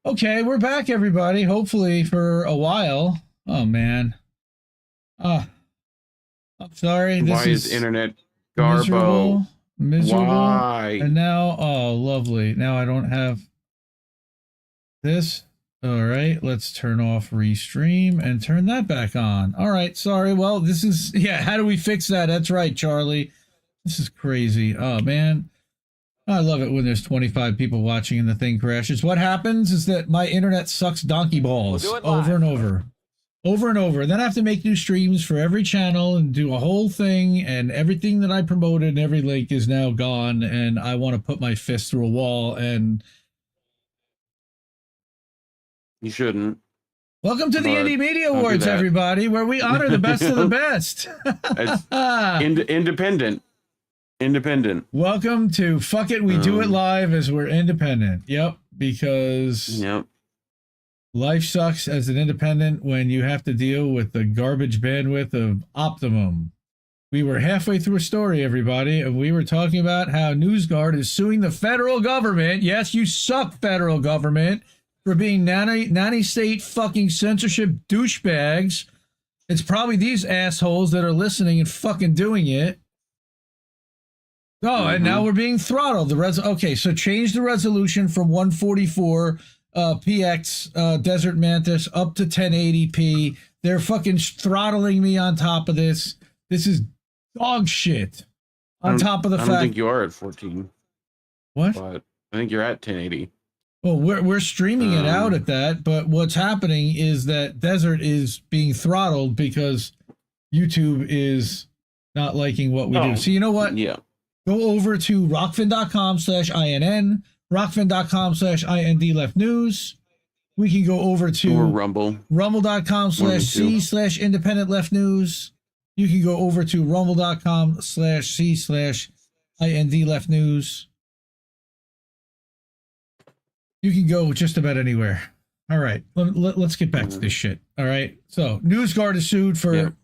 Okay, we're back, everybody. Hopefully for a while. Oh man. Ah, I'm sorry. This Why is is internet garbo? miserable, miserable. And Why? now, oh, lovely. Now I don't have this. All right, let's turn off restream and turn that back on. All right, sorry. Well, this is, yeah, how do we fix that? That's right, Charlie. This is crazy. Oh man. I love it when there's 25 people watching and the thing crashes. What happens is that my internet sucks donkey balls over and over. Over and over. And then I have to make new streams for every channel and do a whole thing, and everything that I promoted and every link is now gone, and I want to put my fist through a wall. And You shouldn't. welcome to the But Indie Media don't do Awards, that. everybody, where we honor the best of the best. It's independent. Independent. Welcome to Fuck It, We Do It Live as we're independent. Yep, because Yep. life sucks as an independent when you have to deal with the garbage bandwidth of Optimum. We were halfway through a story, everybody, and we were talking about how NewsGuard is suing the federal government. Yes, you suck, federal government, for being nanny state fucking censorship douchebags. It's probably these assholes that are listening and fucking doing it. Oh, and now we're being throttled. Okay, so change the resolution from 144 PX Desert Mantis up to 1080p. They're fucking throttling me on top of this. This is dog shit. On top of the fact, I don't think you are at 14. What? But I think you're at 1080. Well, we're streaming it out at that, but what's happening is that Desert is being throttled because YouTube is not liking what we do. So you know what? Yeah. Go over to rockfin.com/INN, rockfin.com/IND left news. We can go over to Or Rumble. rumble.com/C/independent left news. You can go over to rumble.com/C/IND left news. You can go just about anywhere. All right, let's get back to this shit. All right, so NewsGuard is sued for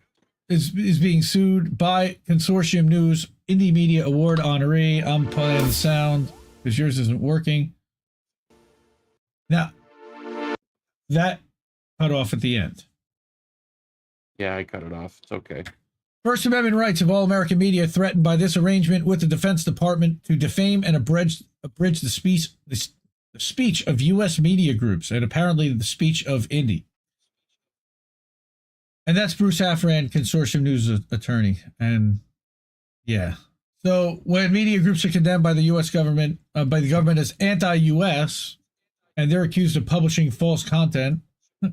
is being sued by Consortium News Indie Media Award honoree. I'm playing the sound because yours isn't working. Now, that cut off at the end. Yeah, I cut it off. It's okay. First Amendment rights of all American media threatened by this arrangement with the Defense Department to defame and abridge the speech of U.S. media groups, and apparently the speech of Indie. And that's Bruce Hafran, Consortium News attorney. And yeah. So when media groups are condemned by the U.S. government, by the government as anti-U.S., and they're accused of publishing false content,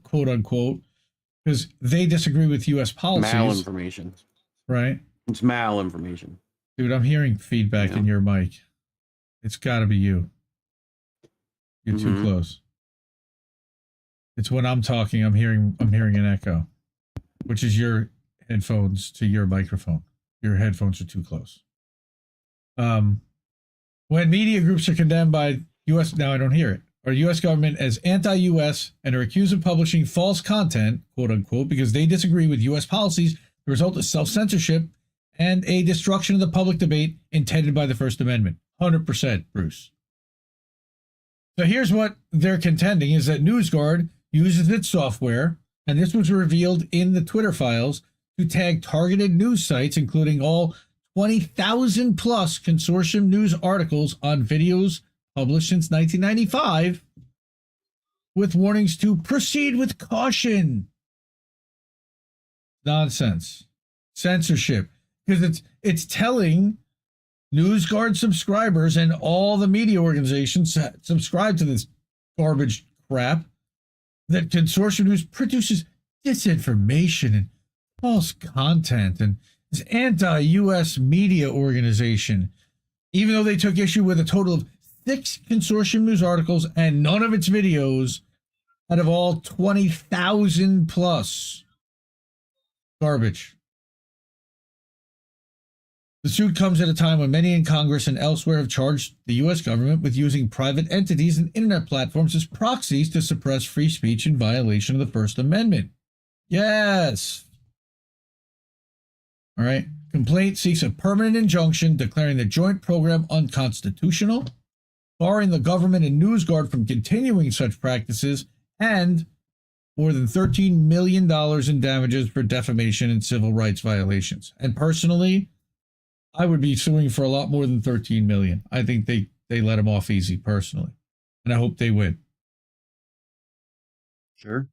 quote unquote, because they disagree with U.S. policies. Malinformation. Right? It's malinformation. Dude, I'm hearing feedback in your mic. It's got to be you. You're too close. It's when I'm talking, I'm hearing an echo, which is your headphones to your microphone. Your headphones are too close. When media groups are condemned by U.S. now I don't hear it, or U.S. government as anti-U.S. and are accused of publishing false content, quote unquote, because they disagree with U.S. policies, the result is self-censorship and a destruction of the public debate intended by the First Amendment. 100%, Bruce. So here's what they're contending is that NewsGuard uses its software, and this was revealed in the Twitter files, to tag targeted news sites, including all 20,000 plus Consortium News articles on videos published since 1995, with warnings to proceed with caution. Nonsense. Censorship. Because it's telling NewsGuard subscribers and all the media organizations that subscribe to this garbage crap that Consortium News produces disinformation and false content and this anti-U.S. media organization, even though they took issue with a total of 6 Consortium News articles and none of its videos out of all 20,000 plus. Garbage. The suit comes at a time when many in Congress and elsewhere have charged the U.S. government with using private entities and internet platforms as proxies to suppress free speech in violation of the First Amendment. Yes. All right. Complaint seeks a permanent injunction declaring the joint program unconstitutional. barring the government and NewsGuard from continuing such practices, and more than $13 million in damages for defamation and civil rights violations. And personally, I would be suing for a lot more than $13 million. I think they let him off easy, personally. And I hope they win. Sure.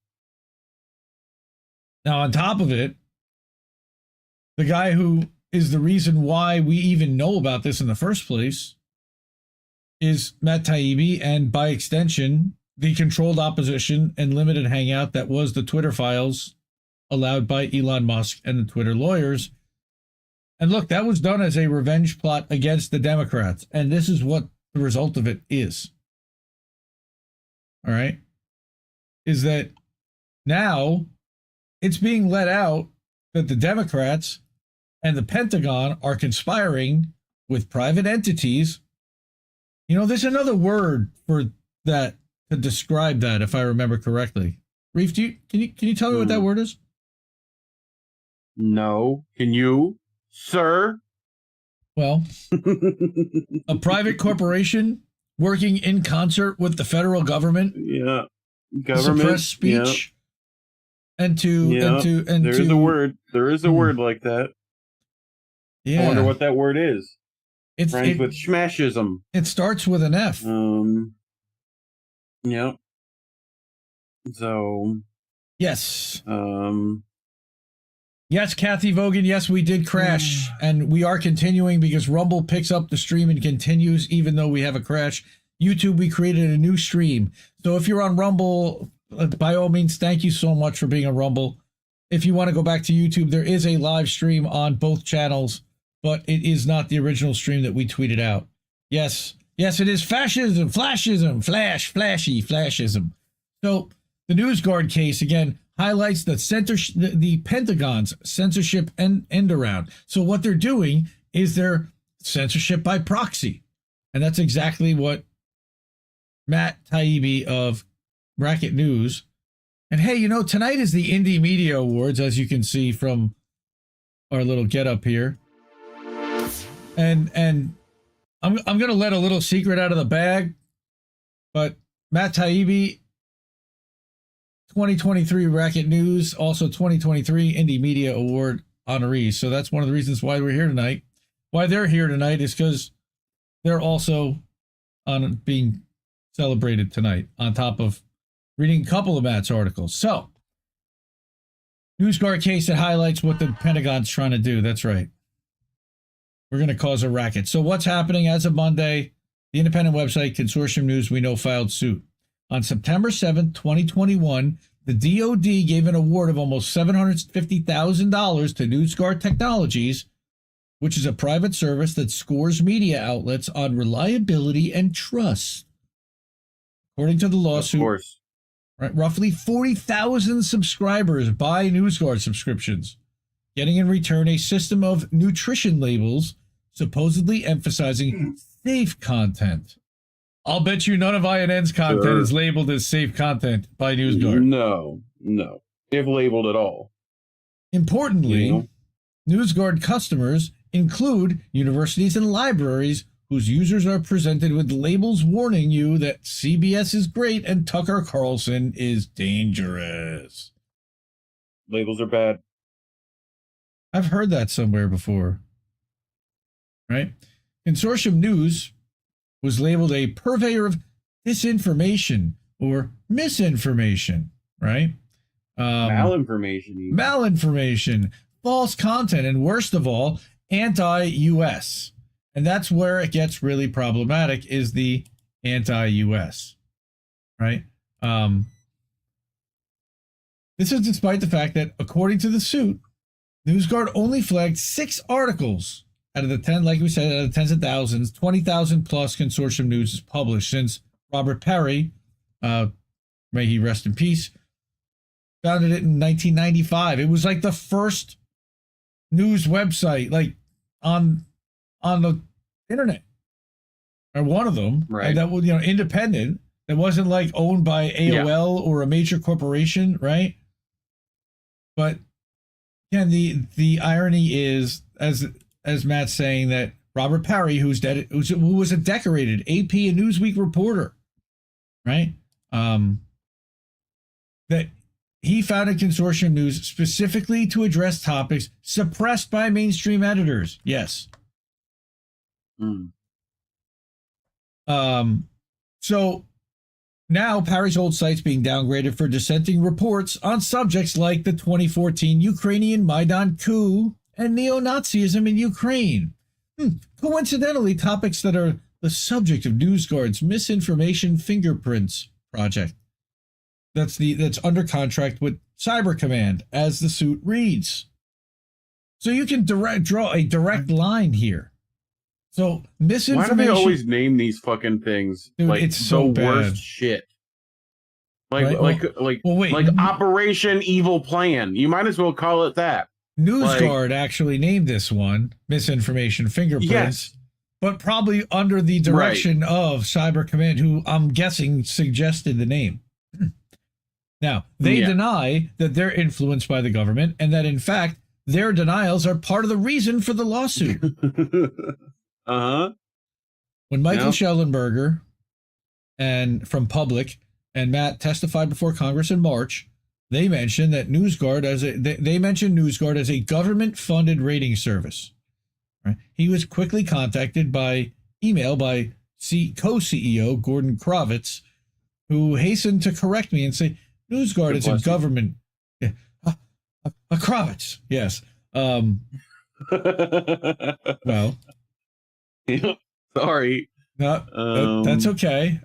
Now, on top of it, the guy who is the reason why we even know about this in the first place is Matt Taibbi, and by extension, the controlled opposition and limited hangout that was the Twitter files allowed by Elon Musk and the Twitter lawyers. And look, that was done as a revenge plot against the Democrats. And this is what the result of it is. All right? Is that now it's being let out that the Democrats and the Pentagon are conspiring with private entities. You know, there's another word for that to describe that, if I remember correctly. Reef, can you tell me what that word is? No. Can you, sir? Well, a private corporation working in concert with the federal government. Yeah. To suppress speech. Yeah. And There is a word. There is a word like that. Yeah. I wonder what that word is. It's friends with schmashism. It starts with an F. Yeah. So. Yes. Yes, Kathy Vogan. Yes, we did crash, and we are continuing because Rumble picks up the stream and continues even though we have a crash. YouTube, we created a new stream. So if you're on Rumble, by all means, thank you so much for being on Rumble. If you want to go back to YouTube, there is a live stream on both channels, but it is not the original stream that we tweeted out. Yes, it is fascism, flashism, flashy, fascism. So the NewsGuard case, again, highlights the Pentagon's censorship and end around. So what they're doing is they're censorship by proxy. And that's exactly what Matt Taibbi of Racket News. And hey, you know, tonight is the Indie Media Awards, as you can see from our little get up here. And I'm going to let a little secret out of the bag, but Matt Taibbi, 2023 Racket News, also 2023 Indie Media Award honorees. So that's one of the reasons why we're here tonight. Why they're here tonight is because they're also on being celebrated tonight, on top of reading a couple of Matt's articles. So, NewsGuard case that highlights what the Pentagon's trying to do. That's right. We're going to cause a racket. So what's happening as of Monday? The independent website Consortium News We Know filed suit. On September 7th, 2021, the DOD gave an award of almost $750,000 to NewsGuard Technologies, which is a private service that scores media outlets on reliability and trust. According to the lawsuit, of course. Right, roughly 40,000 subscribers buy NewsGuard subscriptions, getting in return a system of nutrition labels supposedly emphasizing safe content. I'll bet you none of INN's content is labeled as safe content by NewsGuard. No. They've labeled it all. Importantly, NewsGuard customers include universities and libraries whose users are presented with labels warning you that CBS is great and Tucker Carlson is dangerous. Labels are bad. I've heard that somewhere before. Right? Consortium News was labeled a purveyor of disinformation or misinformation, right? Malinformation. Even. Malinformation, false content, and worst of all, anti-US. And that's where it gets really problematic, is the anti-US, right? This is despite the fact that, according to the suit, NewsGuard only flagged 6 articles out of the 10, like we said, out of the tens of thousands, 20,000 plus Consortium News is published since Robert Perry, may he rest in peace, founded it in 1995. It was like the first news website, like on the internet, or one of them, right? That was, independent. That wasn't like owned by AOL or a major corporation, right? But again, the irony is, as Matt's saying, that Robert Parry, who was a decorated AP and Newsweek reporter, right? That he founded Consortium News specifically to address topics suppressed by mainstream editors. Yes. So now Parry's old site's being downgraded for dissenting reports on subjects like the 2014 Ukrainian Maidan coup and neo-Nazism in Ukraine. Coincidentally, topics that are the subject of NewsGuard's misinformation fingerprints project. That's under contract with Cyber Command, as the suit reads. So you can draw a direct line here. So misinformation. Why do they always name these fucking things? Dude, like it's so the bad. worst shit. Like right? like Operation Evil Plan. You might as well call it that. NewsGuard actually named this one misinformation fingerprints, yes, but probably under the direction of Cyber Command, who I'm guessing suggested the name. Now, they deny that they're influenced by the government and that, in fact, their denials are part of the reason for the lawsuit. When Michael Schellenberger from Public and Matt testified before Congress in March, they mentioned that NewsGuard as a government-funded rating service. Right? He was quickly contacted by email by co-CEO Gordon Kravitz, who hastened to correct me and say, NewsGuard is a government. A Kravitz, yes. Well, sorry. No, that's okay.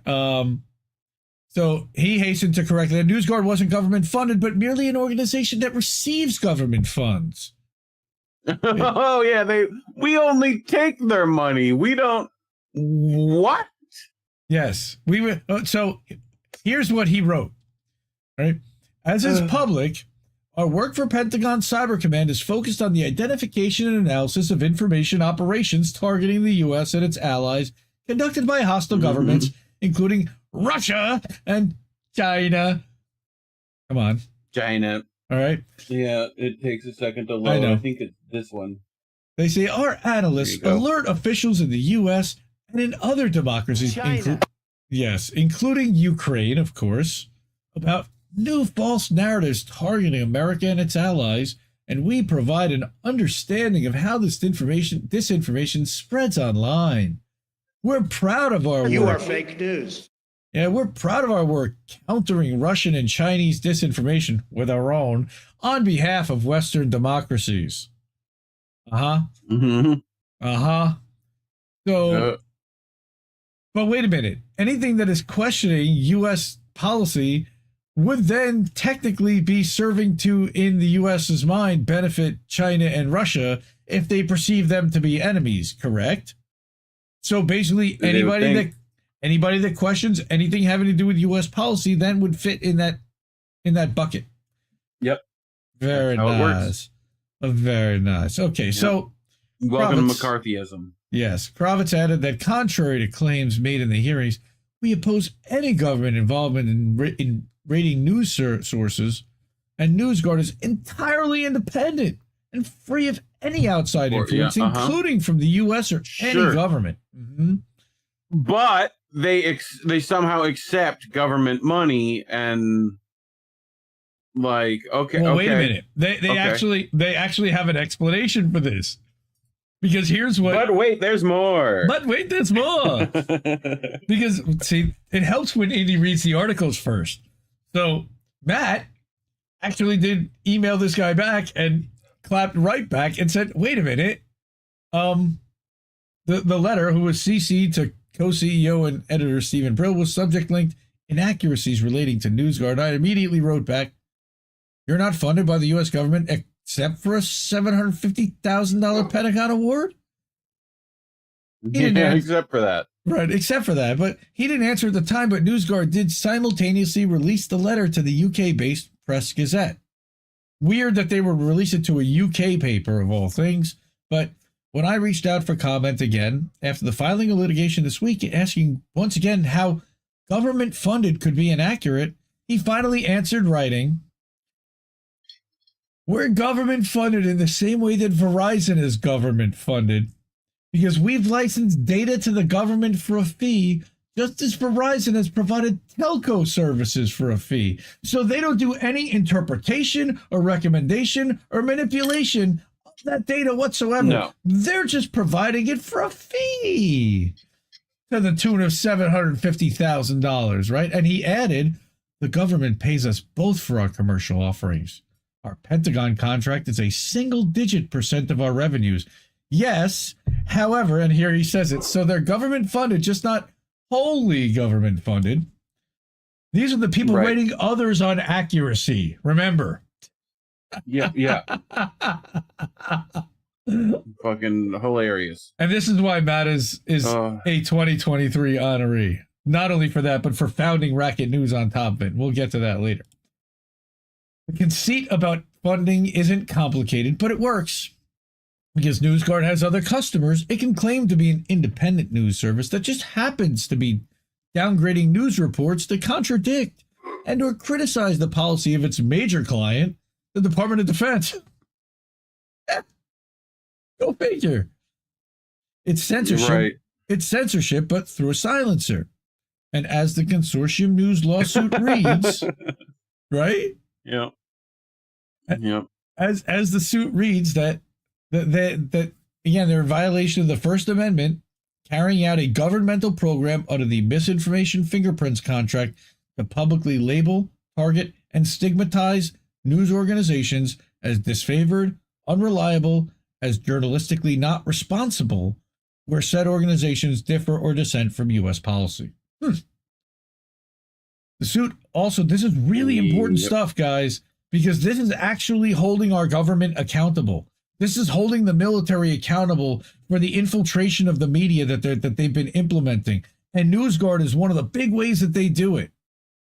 So he hastened to correct that NewsGuard wasn't government funded, but merely an organization that receives government funds. Oh yeah, we only take their money. We don't. What? Yes, we were. So here's what he wrote. Right, as is Public, our work for Pentagon Cyber Command is focused on the identification and analysis of information operations targeting the U.S. and its allies conducted by hostile governments, including Russia and China. Come on. China. All right. Yeah, it takes a second to load. I think it's this one. They say our analysts alert officials in the U.S. and in other democracies, including Ukraine, of course, about new false narratives targeting America and its allies, and we provide an understanding of how this disinformation spreads online. We're proud of our work. You are fake news. Yeah, we're proud of our work countering Russian and Chinese disinformation with our own on behalf of Western democracies. So, but wait a minute. Anything that is questioning U.S. policy would then technically be serving to, in the U.S.'s mind, benefit China and Russia if they perceive them to be enemies, correct? So basically, anybody that questions anything having to do with U.S. policy then would fit in that bucket. Yep. Very nice. Very nice. Okay, so welcome to McCarthyism. Yes, Kravitz added that contrary to claims made in the hearings, we oppose any government involvement in rating news sources, and NewsGuard is entirely independent and free of any outside influence, including from the U.S. or any government. But they somehow accept government money and wait a minute. They actually have an explanation for this. Because here's what. But wait, there's more. Because see, it helps when Indy reads the articles first. So Matt actually did email this guy back and clapped right back and said, "Wait a minute, the letter, who was CC'd to co-CEO and editor Stephen Brill, was subject linked inaccuracies relating to NewsGuard." I immediately wrote back, "You're not funded by the U.S. government except for a $750,000 Pentagon award?" Except for that. Right, except for that. But he didn't answer at the time, but NewsGuard did simultaneously release the letter to the UK-based Press Gazette. Weird that they would release it to a UK paper, of all things. But when I reached out for comment again, after the filing of litigation this week, asking once again how government-funded could be inaccurate, he finally answered, writing, "We're government-funded in the same way that Verizon is government-funded. because we've licensed data to the government for a fee, just as Verizon has provided telco services for a fee. So they don't do any interpretation or recommendation or manipulation of that data whatsoever. No. They're just providing it for a fee to the tune of $750,000, right? And he added, the government pays us both for our commercial offerings. Our Pentagon contract is a single-digit % of our revenues. Yes, however, and here he says it, so they're government funded, just not wholly government funded. These are the people rating others on accuracy. Remember. Yeah. Fucking hilarious. And this is why Matt is a 2023 honoree. Not only for that, but for founding Racket News on top of it. We'll get to that later. The conceit about funding isn't complicated, but it works. Because NewsGuard has other customers, it can claim to be an independent news service that just happens to be downgrading news reports that contradict and or criticize the policy of its major client, the Department of Defense. Go figure. It's censorship. Right. It's censorship, but through a silencer. And as the Consortium News lawsuit reads, right? Yeah. As the suit reads, that again, they're in violation of the First Amendment, carrying out a governmental program under the Misinformation Fingerprints contract to publicly label, target, and stigmatize news organizations as disfavored, unreliable, as journalistically not responsible, where said organizations differ or dissent from U.S. policy. The suit also, this is really important stuff, guys, because this is actually holding our government accountable. This is holding the military accountable for the infiltration of the media that they've been implementing. And NewsGuard is one of the big ways that they do it.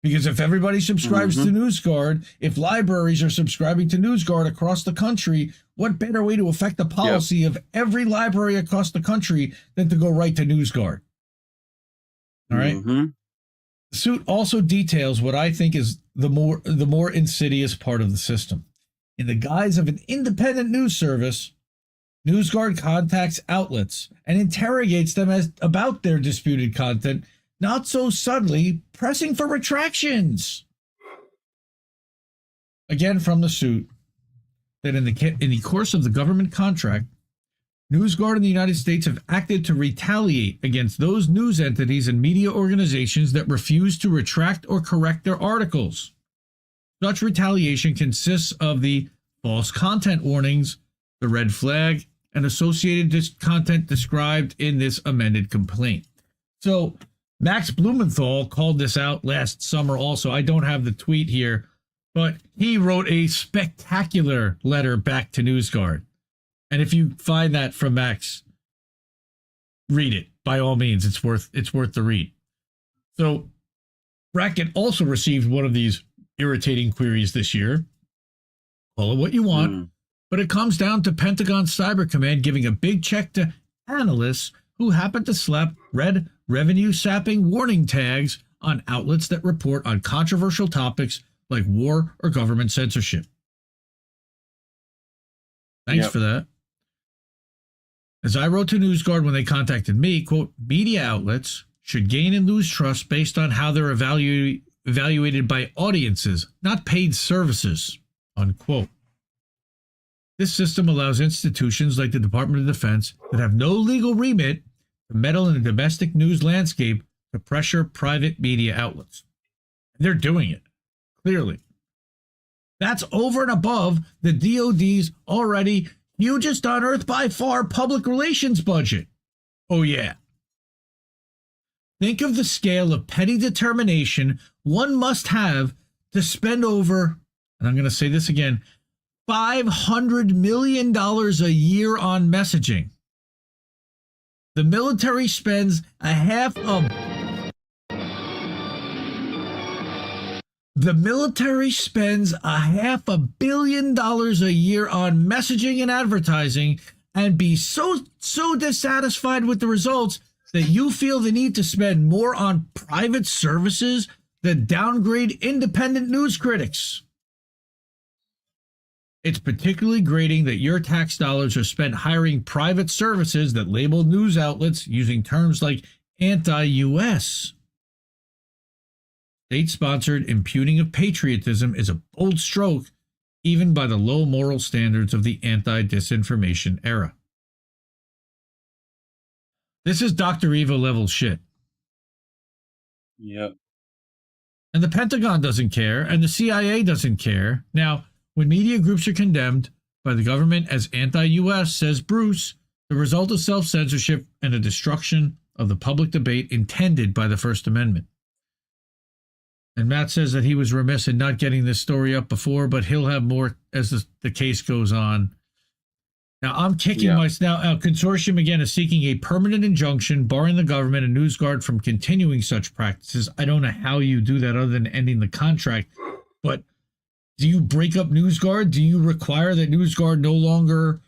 Because if everybody subscribes to NewsGuard, if libraries are subscribing to NewsGuard across the country, what better way to affect the policy of every library across the country than to go right to NewsGuard? All right. The suit also details what I think is the more insidious part of the system. In the guise of an independent news service, NewsGuard contacts outlets and interrogates them about their disputed content, not so subtly pressing for retractions. Again, from the suit, that in the course of the government contract, NewsGuard in the United States have acted to retaliate against those news entities and media organizations that refuse to retract or correct their articles. Such retaliation consists of the false content warnings, the red flag, and associated content described in this amended complaint. So Max Blumenthal called this out last summer also. I don't have the tweet here, but he wrote a spectacular letter back to NewsGuard. And if you find that from Max, read it. By all means, it's worth the read. So Brackett also received one of these irritating queries this year. Call it what you want, but it comes down to Pentagon Cyber Command giving a big check to analysts who happen to slap red revenue-sapping warning tags on outlets that report on controversial topics like war or government censorship. Thanks for that. As I wrote to NewsGuard when they contacted me, quote, media outlets should gain and lose trust based on how they're evaluated by audiences, not paid services, unquote. This system allows institutions like the Department of Defense that have no legal remit to meddle in the domestic news landscape to pressure private media outlets. And they're doing it, clearly. That's over and above the DoD's already hugest on earth by far public relations budget. Oh, yeah. Think of the scale of petty determination one must have to spend over, and I'm going to say this again, $500 million a year on messaging. The military spends $500 million a year on messaging and advertising, and be so dissatisfied with the results that you feel the need to spend more on private services that downgrade independent news critics. It's particularly grating that your tax dollars are spent hiring private services that label news outlets using terms like anti-U.S. State-sponsored impugning of patriotism is a bold stroke, even by the low moral standards of the anti-disinformation era. This is Dr. Evil level shit. Yep. And the Pentagon doesn't care, and the CIA doesn't care. Now, when media groups are condemned by the government as anti-U.S., says Bruce, the result of self-censorship and a destruction of the public debate intended by the First Amendment. And Matt says that he was remiss in not getting this story up before, but he'll have more as the case goes on. Now, I'm kicking Consortium, again, is seeking a permanent injunction barring the government and NewsGuard from continuing such practices. I don't know how you do that other than ending the contract, but do you break up NewsGuard? Do you require that NewsGuard no longer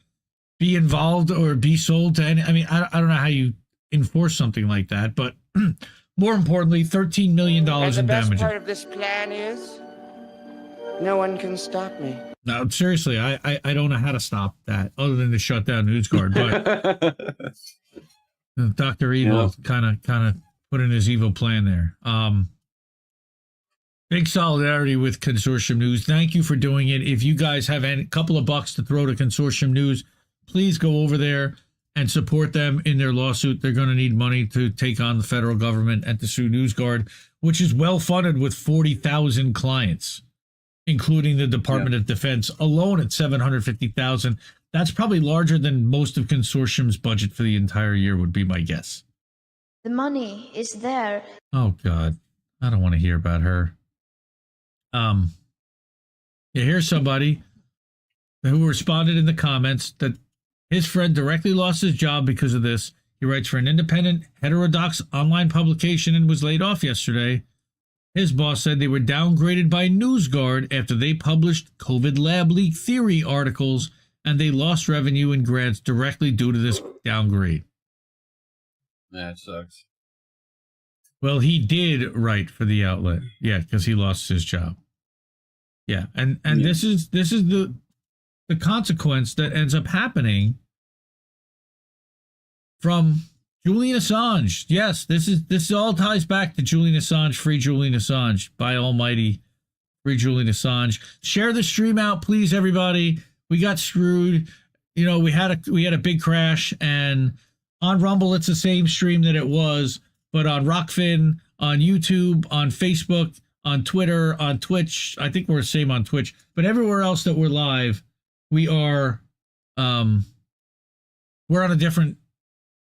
be involved or be sold to any? I mean, I don't know how you enforce something like that, but more importantly, $13 million in damage. And the best part of this plan is no one can stop me. No, seriously, I don't know how to stop that other than to shut down NewsGuard. But Dr. Evil kind of put in his evil plan there. Big solidarity with Consortium News. Thank you for doing it. If you guys have a couple of bucks to throw to Consortium News, please go over there and support them in their lawsuit. They're going to need money to take on the federal government and to sue NewsGuard, which is well funded with 40,000 clients, including the Department of Defense alone at $750,000. That's probably larger than most of Consortium's budget for the entire year would be my guess. The money is there. Oh, God. I don't want to hear about her. Here's somebody who responded in the comments that his friend directly lost his job because of this. He writes for an independent, heterodox online publication and was laid off yesterday. His boss said they were downgraded by NewsGuard after they published COVID lab leak theory articles, and they lost revenue and grants directly due to this downgrade. That sucks. Well, he did write for the outlet, because he lost his job. And this is the consequence that ends up happening from Julian Assange. Yes, this all ties back to Julian Assange, free Julian Assange, by almighty, free Julian Assange. Share the stream out, please, everybody. We got screwed. You know, we had a big crash, and on Rumble it's the same stream that it was, but on Rockfin, on YouTube, on Facebook, on Twitter, on Twitch. I think we're the same on Twitch, but everywhere else that we're live, we are we're on a different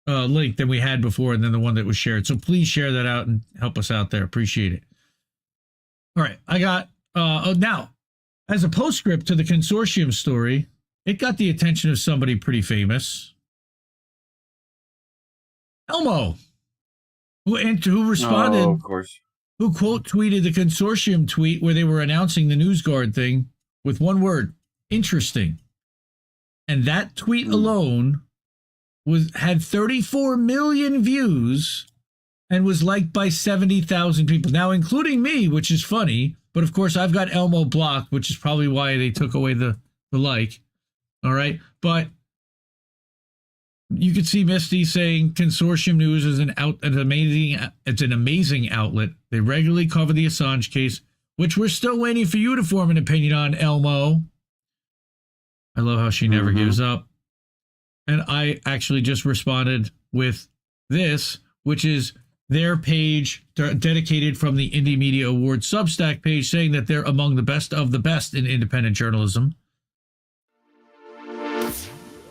link than we had before, and then the one that was shared. So please share that out and help us out there. Appreciate it. All right, I got now as a postscript to the Consortium story, it got the attention of somebody pretty famous, Elmo, who responded, of course, who quote tweeted the Consortium tweet where they were announcing the NewsGuard thing with one word: interesting. And that tweet alone had 34 million views and was liked by 70,000 people. Now, including me, which is funny, but of course I've got Elmo blocked, which is probably why they took away the like. All right. But you could see Misty saying Consortium News is an amazing outlet. They regularly cover the Assange case, which we're still waiting for you to form an opinion on, Elmo. I love how she never gives up. And I actually just responded with this, which is their page dedicated from the Indie Media Awards Substack page, saying that they're among the best of the best in independent journalism.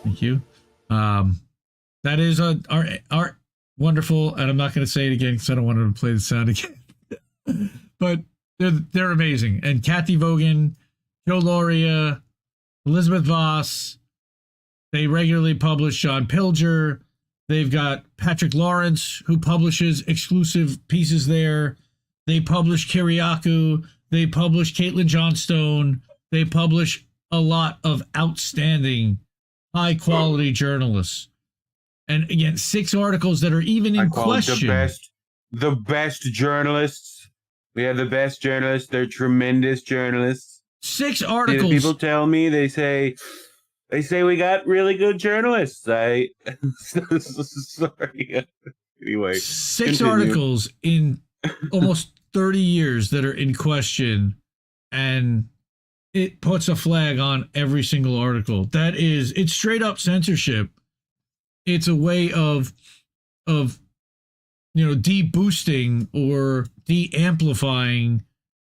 Thank you. That is our wonderful, and I'm not going to say it again because I don't want to play the sound again. But they're amazing. And Kathy Vogan, Joe Lauria, Elizabeth Voss, they regularly publish John Pilger. They've got Patrick Lawrence, who publishes exclusive pieces there. They publish Kiriakou. They publish Caitlin Johnstone. They publish a lot of outstanding, high-quality journalists. And again, 6 articles that are even in question. The best journalists. We have the best journalists. They're tremendous journalists. 6 See, the articles. people tell me they say we got really good journalists. Sorry. Anyway, 6 continue. articles in almost 30 years that are in question, and it puts a flag on every single article. It's straight up censorship. It's a way of de-boosting or de-amplifying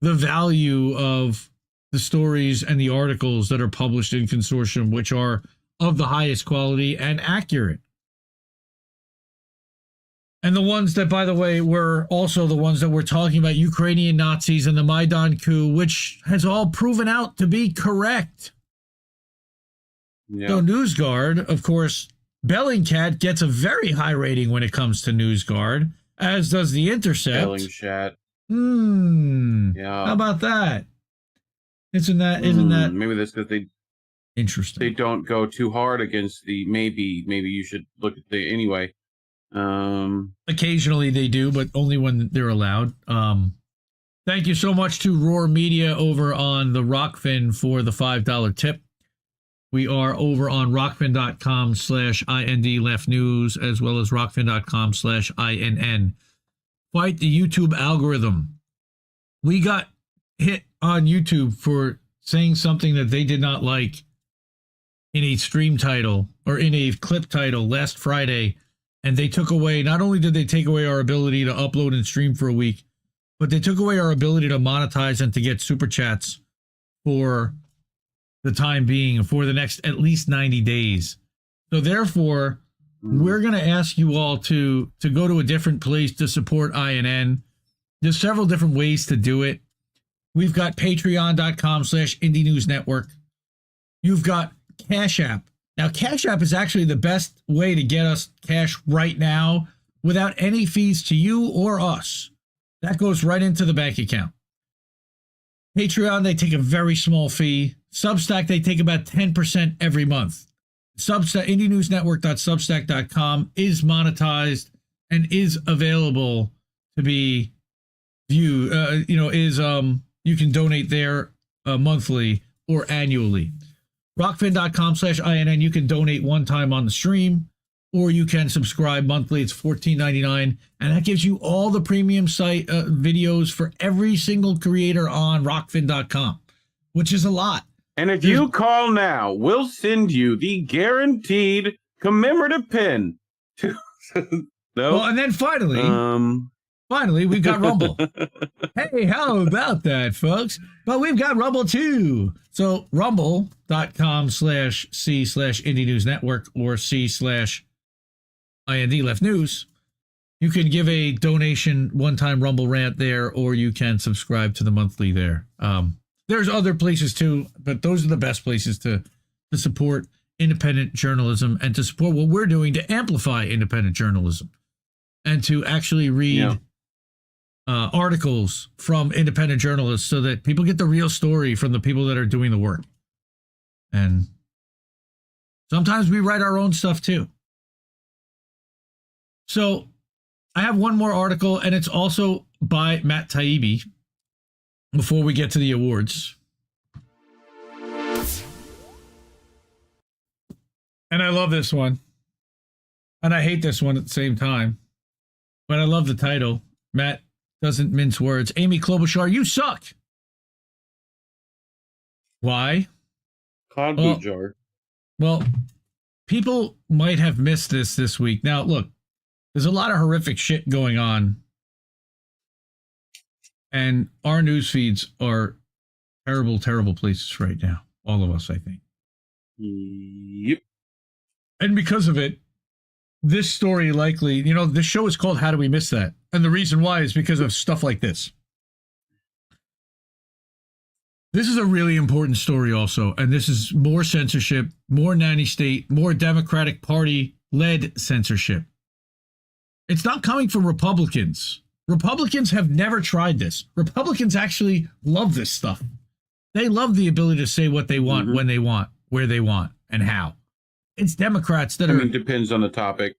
the value of the stories and the articles that are published in Consortium, which are of the highest quality and accurate. And the ones that, by the way, were also the ones that were talking about Ukrainian Nazis and the Maidan coup, which has all proven out to be correct. Yeah. So NewsGuard, of course, Bellingcat gets a very high rating when it comes to NewsGuard, as does The Intercept. Bellingcat. Yeah. How about that? Isn't that maybe that's because they interesting? They don't go too hard against the maybe you should look at the anyway. Occasionally they do, but only when they're allowed. Thank you so much to Roar Media over on the Rockfin for the $5 tip. We are over on rockfin.com/IND left news, as well as rockfin.com/INN. Fight the YouTube algorithm. We got hit on YouTube for saying something that they did not like in a stream title or in a clip title last Friday. And they took away, not only did they take away our ability to upload and stream for a week, but they took away our ability to monetize and to get super chats for the time being, for the next at least 90 days. So therefore, we're going to ask you all to go to a different place to support INN. There's several different ways to do it. We've got patreon.com/Indie News Network. You've got Cash App. Now, Cash App is actually the best way to get us cash right now without any fees to you or us. That goes right into the bank account. Patreon, they take a very small fee. Substack, they take about 10% every month. Substack, indienewsnetwork.substack.com is monetized and is available to be viewed. You can donate there monthly or annually. Rockfin.com/INN, you can donate one time on the stream, or you can subscribe monthly. It's $14.99, and that gives you all the premium site videos for every single creator on Rockfin.com, which is a lot. And if you call now, we'll send you the guaranteed commemorative pin. No. Well, and then finally, we've got Rumble. Hey, how about that, folks? But we've got Rumble too. So rumble.com/C/Indie News Network or C/IND Left News. You can give a donation, one-time Rumble rant there, or you can subscribe to the monthly there. There's other places too, but those are the best places to support independent journalism and to support what we're doing to amplify independent journalism and to actually read articles from independent journalists so that people get the real story from the people that are doing the work. And sometimes we write our own stuff too. So I have one more article, and it's also by Matt Taibbi before we get to the awards. And I love this one. And I hate this one at the same time. But I love the title. Matt doesn't mince words. Amy Klobuchar, you suck. Why? Klobuchar. Well, people might have missed this week. Now, look, there's a lot of horrific shit going on. And our news feeds are terrible, terrible places right now. All of us, I think. Yep. And because of it, this story likely, this show is called How Do We Miss That? And the reason why is because of stuff like this. This is a really important story also. And this is more censorship, more nanny state, more Democratic Party-led censorship. It's not coming from Republicans. Republicans have never tried this. Republicans actually love this stuff. They love the ability to say what they want, when they want, where they want, and how. It's Democrats that depends on the topic.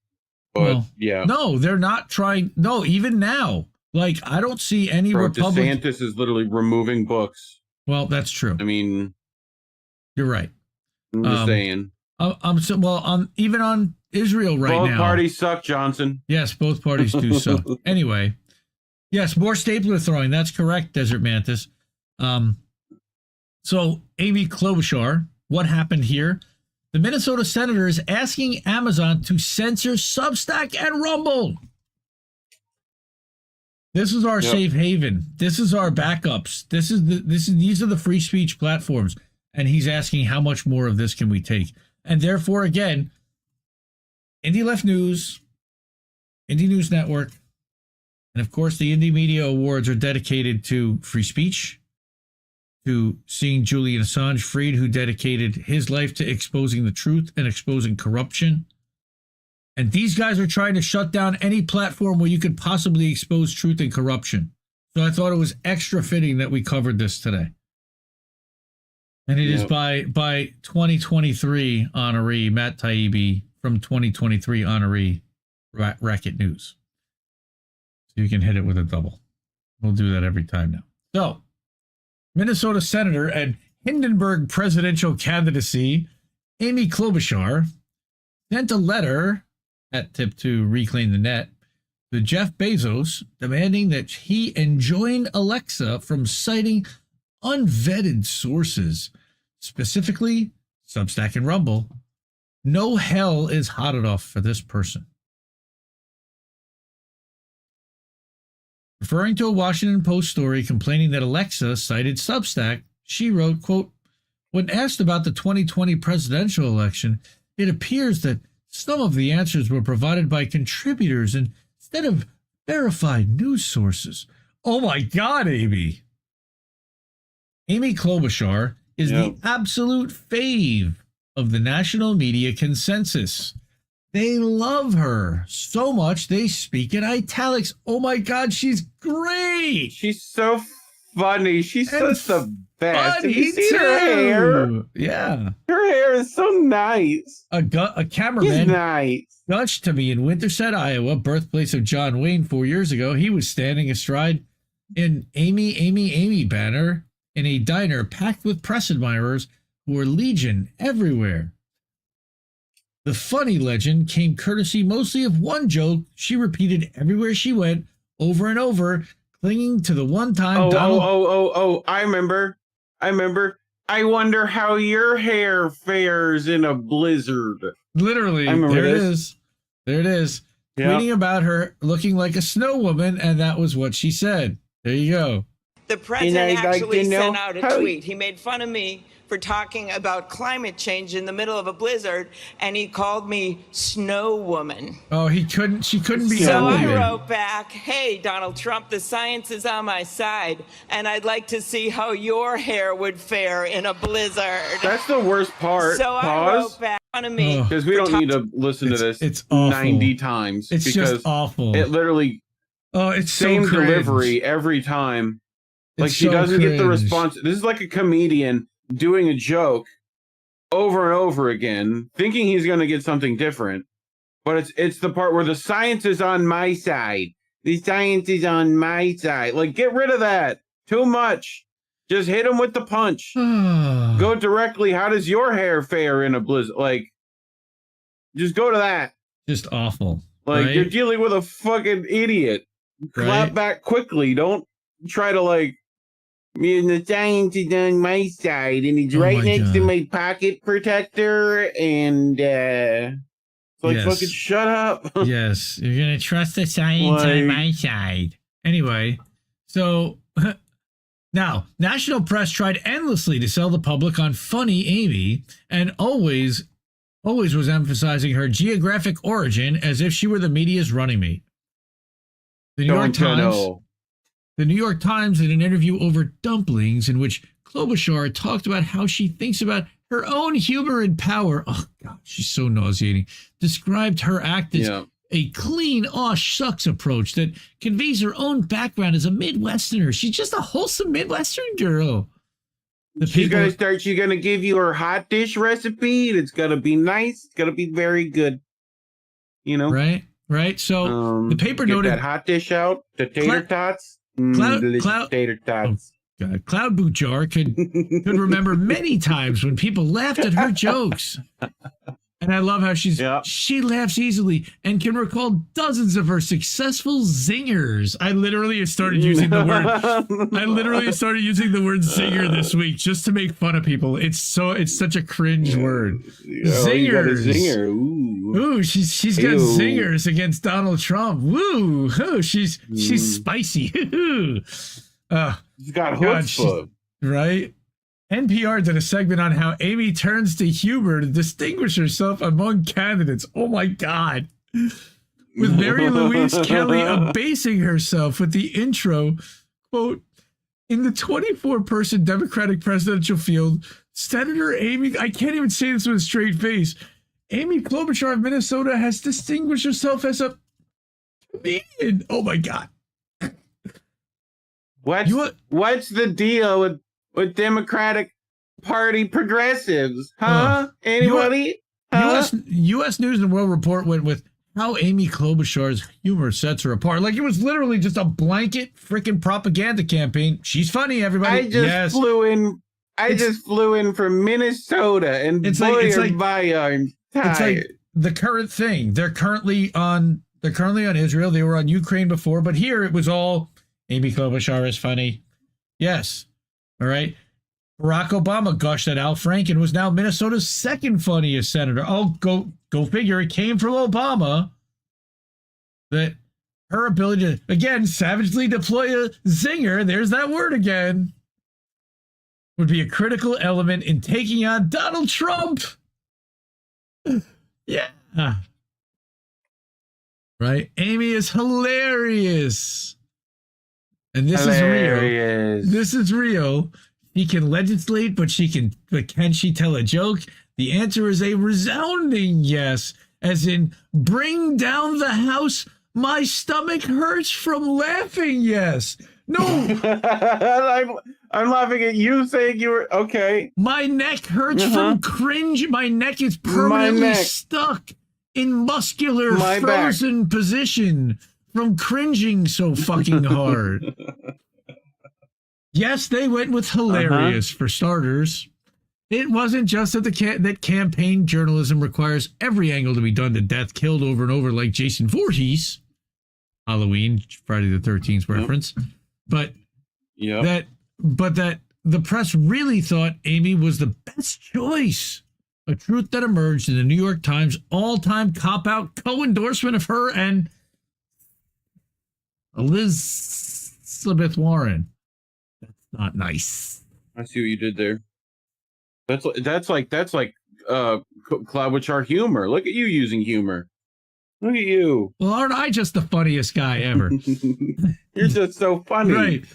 But yeah. No, they're not trying. No, even now. Like, I don't see any Republicans. DeSantis is literally removing books. Well, that's true. I mean, You're right. I'm just saying. Even on Israel right now. Both parties suck, Johnson. Yes, both parties do suck. Anyway, yes, more stapler throwing. That's correct, Desert Mantis. So, Amy Klobuchar, what happened here? The Minnesota senator is asking Amazon to censor Substack and Rumble. This is our safe haven. This is our backups. These are the free speech platforms. And he's asking how much more of this can we take? And therefore, again, Indie Left News, Indie News Network, and of course the Indie Media Awards are dedicated to free speech, to seeing Julian Assange freed, who dedicated his life to exposing the truth and exposing corruption. And these guys are trying to shut down any platform where you could possibly expose truth and corruption. So I thought it was extra fitting that we covered this today. And it is by 2023 honoree, Matt Taibbi from 2023 honoree Racket News. So you can hit it with a double. We'll do that every time now. So, Minnesota Senator and Hindenburg presidential candidacy, Amy Klobuchar, sent a letter at tip to Reclaim the Net to Jeff Bezos demanding that he enjoin Alexa from citing unvetted sources, specifically Substack and Rumble. No hell is hot enough for this person. Referring to a Washington Post story complaining that Alexa cited Substack, she wrote, quote, "When asked about the 2020 presidential election, it appears that some of the answers were provided by contributors instead of verified news sources." Oh my God, Amy. Amy Klobuchar is the absolute fave of the national media consensus. They love her so much they speak in italics. Oh my God, she's great. She's so funny. She's such the best. Have you seen too. her hair? Yeah. Her hair is so nice. A cameraman He's nice. gushed to me in Winterset, Iowa, birthplace of John Wayne 4 years ago. He was standing astride an Amy, Amy, Amy banner in a diner packed with press admirers who were legion everywhere. The funny legend came courtesy mostly of one joke she repeated everywhere she went, over and over, clinging to the one time Donald... I remember. I wonder how your hair fares in a blizzard. Literally, there it is. There it is. Yep. Tweeting about her looking like a snow woman, and that was what she said. There you go. The president actually sent out a tweet. He made fun of me for talking about climate change in the middle of a blizzard, and he called me Snow Woman. Oh, she couldn't be So I wrote back, "Hey, Donald Trump, the science is on my side, and I'd like to see how your hair would fare in a blizzard." That's the worst part. So I wrote back on me. Because we don't need to listen to this it's awful. 90 times. It's just awful. It literally, it's same so cringe. delivery every time. Like, she so doesn't cringe. get the response. This is like a comedian doing a joke over and over again, thinking he's going to get something different. But it's the part where the science is on my side. The science is on my side. Like, get rid of that. Too much. Just hit him with the punch. Go directly. How does your hair fare in a blizzard? Like, just go to that. Just awful. Like, right? You're dealing with a fucking idiot. Clap back quickly. Don't try to, like, the science is on my side, and it's right next to my pocket protector, and fucking shut up. Yes, you're gonna trust the science on my side. Anyway, so now national press tried endlessly to sell the public on funny Amy, and always was emphasizing her geographic origin as if she were the media's running mate. The New York Times did an interview over dumplings in which Klobuchar talked about how she thinks about her own humor and power. Oh, God, she's so nauseating. Described her act as a clean, aw shucks approach that conveys her own background as a Midwesterner. She's just a wholesome Midwestern girl. She's going to give you her hot dish recipe, and it's going to be nice. It's going to be very good. You know? Right. So the paper get noted that hot dish out, the tater tots. Tater tots. Cloud Boot Jar could remember many times when people laughed at her jokes. And I love how she laughs easily and can recall dozens of her successful zingers. I literally started using the word zinger this week just to make fun of people. It's such a cringe word. Zingers. You got a zinger. Ooh, she's got zingers against Donald Trump. Woo. Oh, she's spicy. She's got chutzpah. Right? NPR did a segment on how Amy turns to humor to distinguish herself among candidates. Oh my God. With Mary Louise Kelly abasing herself with the intro, quote, in the 24-person Democratic presidential field, Senator Amy, I can't even say this with a straight face, Amy Klobuchar of Minnesota has distinguished herself as a comedian. Oh my God. What's the deal with Democratic Party progressives? Huh? Anybody? U.S. News and World Report went with how Amy Klobuchar's humor sets her apart. Like it was literally just a blanket freaking propaganda campaign. She's funny, everybody. I just flew in from Minnesota, and it's tired. It's like the current thing. They're currently on Israel. They were on Ukraine before, but here it was all Amy Klobuchar is funny. Yes. All right. Barack Obama gushed that Al Franken was now Minnesota's second funniest senator. Oh, go figure. It came from Obama. That her ability to, again, savagely deploy a zinger, there's that word again, would be a critical element in taking on Donald Trump. Yeah. Right? Amy is hilarious. And this is real. This is real. She can legislate, but can she tell a joke? The answer is a resounding yes, as in bring down the house. My stomach hurts from laughing. Yes. No. I'm laughing at you saying you were okay. My neck hurts from cringe. My neck is permanently stuck in muscular frozen position from cringing so fucking hard. Yes, they went with hilarious for starters. It wasn't just that campaign journalism requires every angle to be done to death, killed over and over like Jason Voorhees. Halloween, Friday the 13th reference. But that the press really thought Amy was the best choice. A truth that emerged in the New York Times all-time cop-out co-endorsement of her and Elizabeth Warren. That's not nice. I see what you did there. That's like Klobuchar humor. Look at you using humor. Look at you. Well, aren't I just the funniest guy ever? You're just so funny. Right.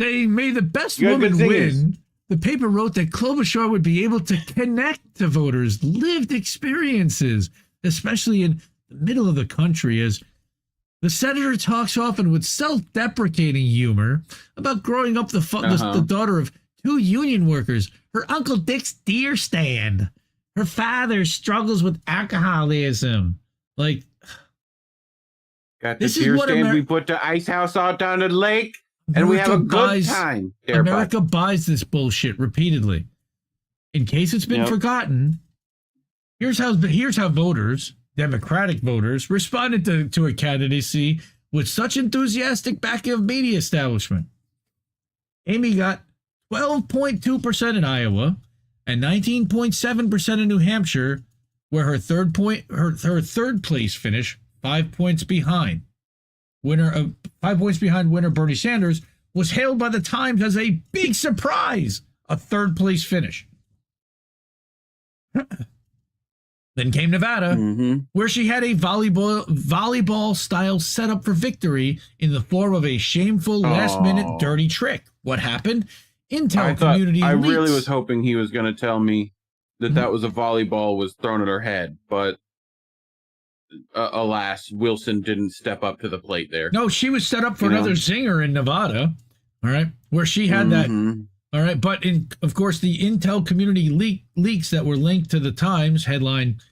Saying, may the best woman win. The paper wrote that Klobuchar would be able to connect to voters' lived experiences, especially in the middle of the country, as the senator talks often with self-deprecating humor about growing up the daughter of two union workers, her Uncle Dick's deer stand. Her father struggles with alcoholism. Like, got the deer stand. We put the ice house out down the lake, and we have a good time. America buys this bullshit repeatedly. In case it's been forgotten, here's how voters, Democratic voters, responded to a candidacy with such enthusiastic backing of media establishment. Amy got 12.2% in Iowa and 19.7% in New Hampshire, where her third place finish, 5 points behind. 5 points behind winner Bernie Sanders, was hailed by the Times as a big surprise, a third place finish. Then came Nevada, where she had a volleyball style setup for victory in the form of a shameful last-minute dirty trick. What happened? Intel community leaks. I really was hoping he was going to tell me that was a volleyball was thrown at her head, but alas, Wilson didn't step up to the plate there. No, she was set up for another zinger in Nevada, all right, where she had that. All right, but of course, the Intel community leaks that were linked to the Times headline,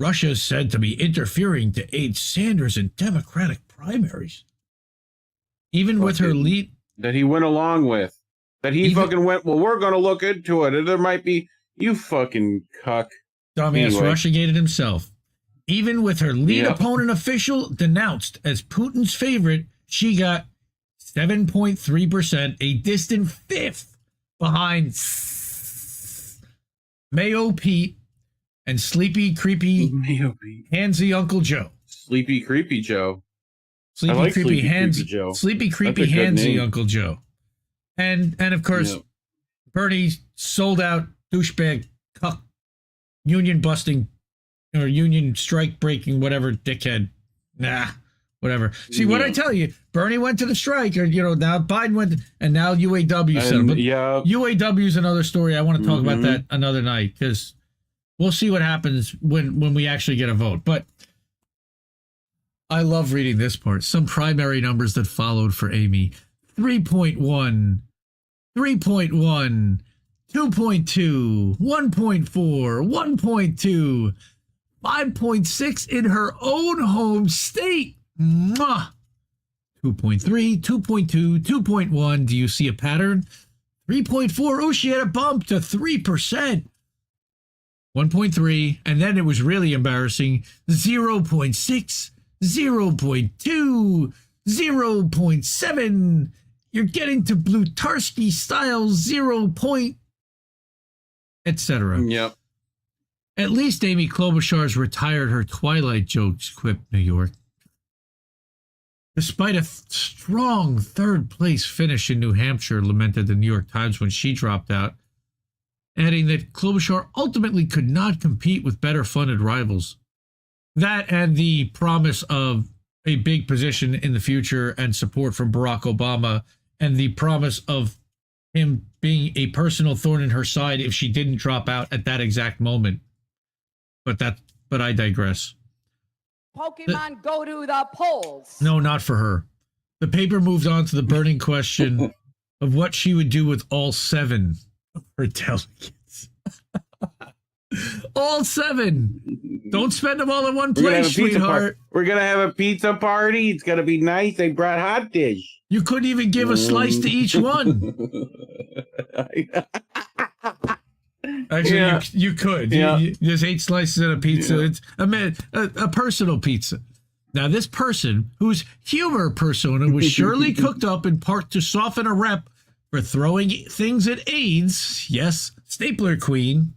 Russia is said to be interfering to aid Sanders in Democratic primaries. Even with her lead... That he went along with. that he fucking went, well, we're going to look into it. And there might be, you fucking cuck. Dumbass Anyway. Russiagated himself. Even with her lead opponent official denounced as Putin's favorite, she got 7.3%, a distant fifth behind Mayo Pete and Sleepy Creepy Handsy Uncle Joe. Sleepy Creepy Joe. Sleepy Creepy Creepy Joe. Sleepy Creepy That's a good Handsy name. Uncle Joe. And of course, Bernie sold out douchebag cuck union busting or union strike breaking whatever dickhead. Nah, whatever. See what I tell you, Bernie went to the strike, or now Biden went, and now UAW said it. But UAW is another story. I want to talk about that another night, because we'll see what happens when we actually get a vote. But I love reading this part. Some primary numbers that followed for Amy: 3.1, 3.1, 2.2, 1.4, 1.2, 5.6 in her own home state. Mwah! 2.3, 2.2, 2.1. Do you see a pattern? 3.4. Oh, she had a bump to 3%. 1.3. And then it was really embarrassing. 0.6, 0.2, 0.7. You're getting to Blutarski style 0. Etc. Yep. At least Amy Klobuchar's retired her Twilight jokes, quipped New York. Despite a strong third-place finish in New Hampshire, lamented the New York Times when she dropped out, adding that Klobuchar ultimately could not compete with better-funded rivals. That and the promise of a big position in the future and support from Barack Obama, and the promise of him being a personal thorn in her side if she didn't drop out at that exact moment. But I digress. Pokemon go to the polls. No, not for her. The paper moved on to the burning question of what she would do with all 7 of her delegates. All 7. Don't spend them all in one place, sweetheart. We're going to have a pizza party. It's going to be nice. They brought hot dish. You couldn't even give a slice to each one. Actually, you could. Yeah. There's 8 slices of a pizza. It's a personal pizza. Now, this person, whose humor persona was surely cooked up in part to soften a rep for throwing things at AIDS, yes, Stapler Queen,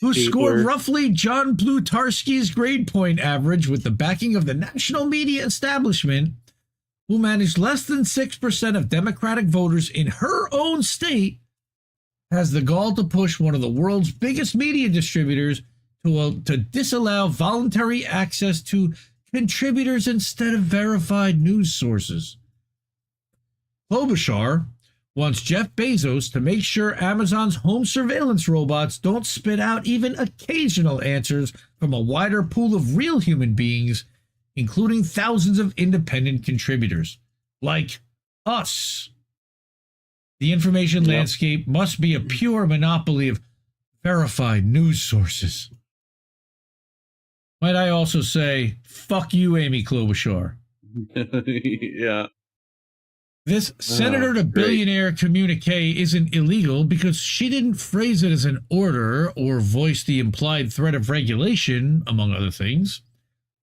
who scored roughly John Blutarski's grade point average with the backing of the national media establishment, who managed less than 6% of Democratic voters in her own state, has the gall to push one of the world's biggest media distributors to disallow voluntary access to contributors instead of verified news sources. Klobuchar wants Jeff Bezos to make sure Amazon's home surveillance robots don't spit out even occasional answers from a wider pool of real human beings, including thousands of independent contributors, like us. The information landscape must be a pure monopoly of verified news sources. Might I also say, fuck you, Amy Klobuchar. This senator to billionaire communique isn't illegal because she didn't phrase it as an order or voice the implied threat of regulation, among other things.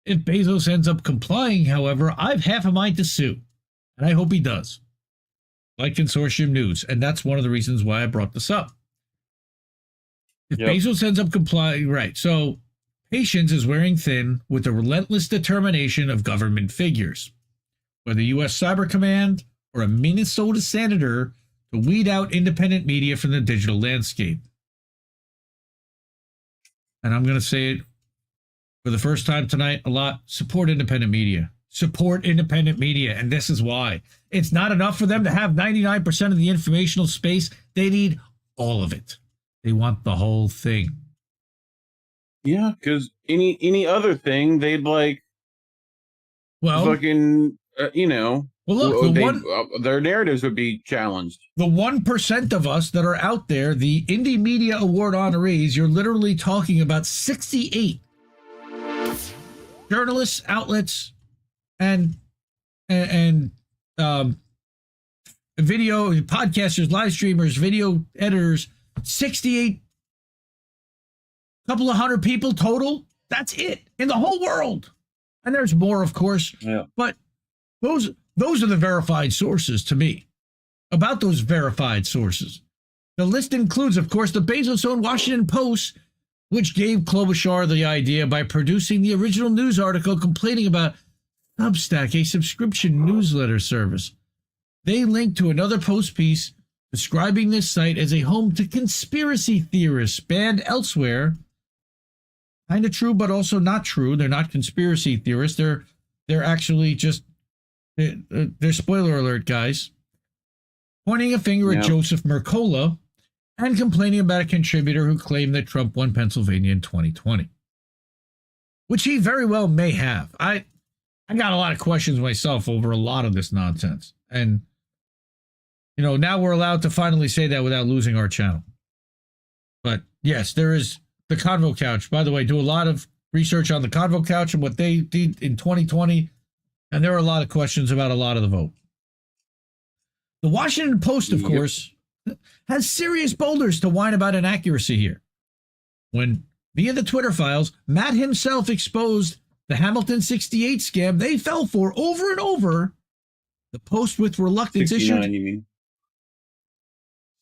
If Bezos ends up complying, however, I've half a mind to sue, and I hope he does. Like Consortium News, and that's one of the reasons why I brought this up. If Bezos ends up complying, right, so patience is wearing thin with the relentless determination of government figures, whether U.S. Cyber Command or a Minnesota senator, to weed out independent media from the digital landscape. And I'm going to say it for the first time tonight a lot: support independent media. Support independent media, and this is why. It's not enough for them to have 99% of the informational space. They need all of it. They want the whole thing. Yeah, because any other thing, they'd like, fucking, Well, look, their narratives would be challenged. The 1% of us that are out there, the Indie Media Award honorees, you're literally talking about 68 journalists, outlets, and video podcasters, live streamers, video editors, 68, couple of hundred people total. That's it in the whole world. And there's more, of course. Yeah. But those are the verified sources to me. About those verified sources. The list includes, of course, the Bezos-owned Washington Post, which gave Klobuchar the idea by producing the original news article complaining about Substack, a subscription newsletter service. They linked to another Post piece describing this site as a home to conspiracy theorists banned elsewhere. Kind of true, but also not true. They're not conspiracy theorists. They're actually just, they're spoiler alert, guys. Pointing a finger at Joseph Mercola and complaining about a contributor who claimed that Trump won Pennsylvania in 2020. Which he very well may have. I got a lot of questions myself over a lot of this nonsense. And, you know, now we're allowed to finally say that without losing our channel. But yes, there is the Convo Couch. By the way, do a lot of research on the Convo Couch and what they did in 2020. And there are a lot of questions about a lot of the vote. The Washington Post, of course, has serious boulders to whine about inaccuracy here. When, via the Twitter files, Matt himself exposed the Hamilton 68 scam they fell for over and over, the Post with reluctance 69, issued... you mean?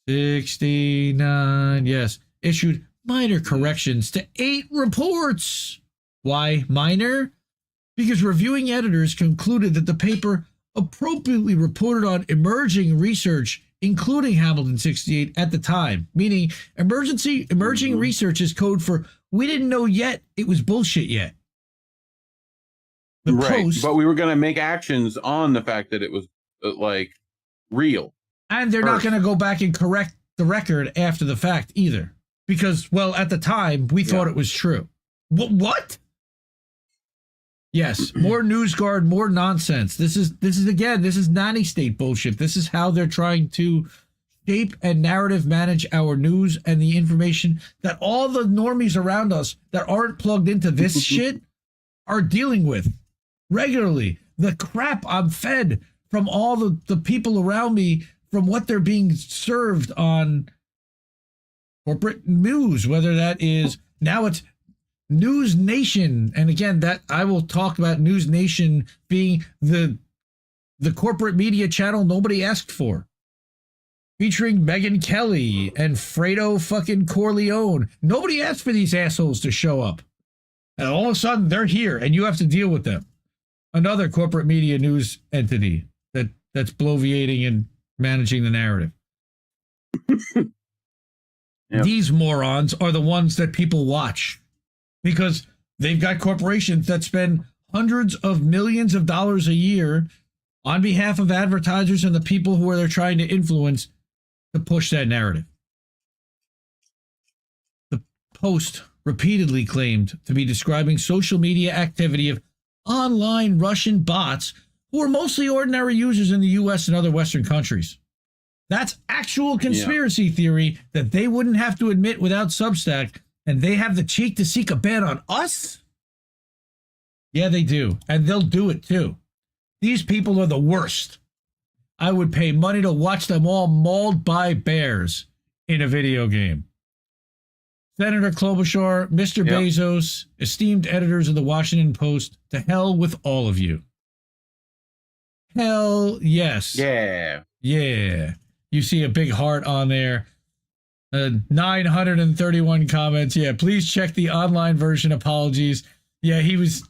69, yes. Issued minor corrections to 8 reports. Why minor? Because reviewing editors concluded that the paper appropriately reported on emerging research, including Hamilton 68 at the time, meaning emerging research is code for we didn't know yet it was bullshit yet. The Post, but we were going to make actions on the fact that it was like real. And they're not going to go back and correct the record after the fact either. Because, well, at the time, we thought it was true. What? Yes, more NewsGuard, more nonsense. This is nanny state bullshit. This is how they're trying to shape and narrative manage our news and the information that all the normies around us that aren't plugged into this shit are dealing with regularly. The crap I'm fed from all the people around me, from what they're being served on corporate news, whether that is, now it's News Nation. And again, that I will talk about News Nation being the corporate media channel nobody asked for. Featuring Megyn Kelly and Fredo fucking Corleone. Nobody asked for these assholes to show up. And all of a sudden they're here and you have to deal with them. Another corporate media news entity that's bloviating and managing the narrative. Yep. These morons are the ones that people watch because they've got corporations that spend hundreds of millions of dollars a year on behalf of advertisers and the people who they're trying to influence to push that narrative. The Post repeatedly claimed to be describing social media activity of online Russian bots who are mostly ordinary users in the U.S. and other Western countries. That's actual conspiracy theory that they wouldn't have to admit without Substack, and they have the cheek to seek a ban on us? Yeah, they do, and they'll do it too. These people are the worst. I would pay money to watch them all mauled by bears in a video game. Senator Klobuchar, Mr. Bezos, esteemed editors of the Washington Post, to hell with all of you. Hell yes. Yeah. Yeah. You see a big heart on there. 931 comments. Yeah, please check the online version. Apologies. Yeah, he was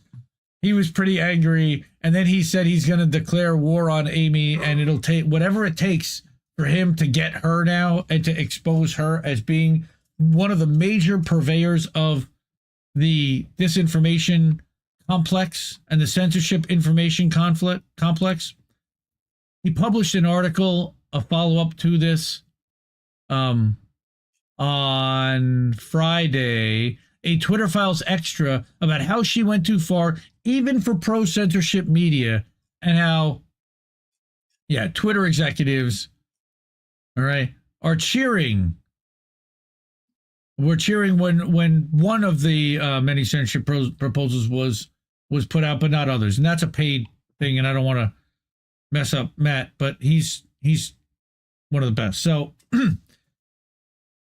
pretty angry. And then he said he's going to declare war on Amy, and it'll take whatever it takes for him to get her now and to expose her as being one of the major purveyors of the disinformation complex and the censorship information complex. He published an article, a follow-up to this, on Friday, a Twitter Files extra about how she went too far, even for pro-censorship media, and how, Twitter executives, all right, are cheering. We're cheering when one of the many censorship proposals was put out, but not others, and that's a paid thing. And I don't want to mess up Matt, but he's one of the best. So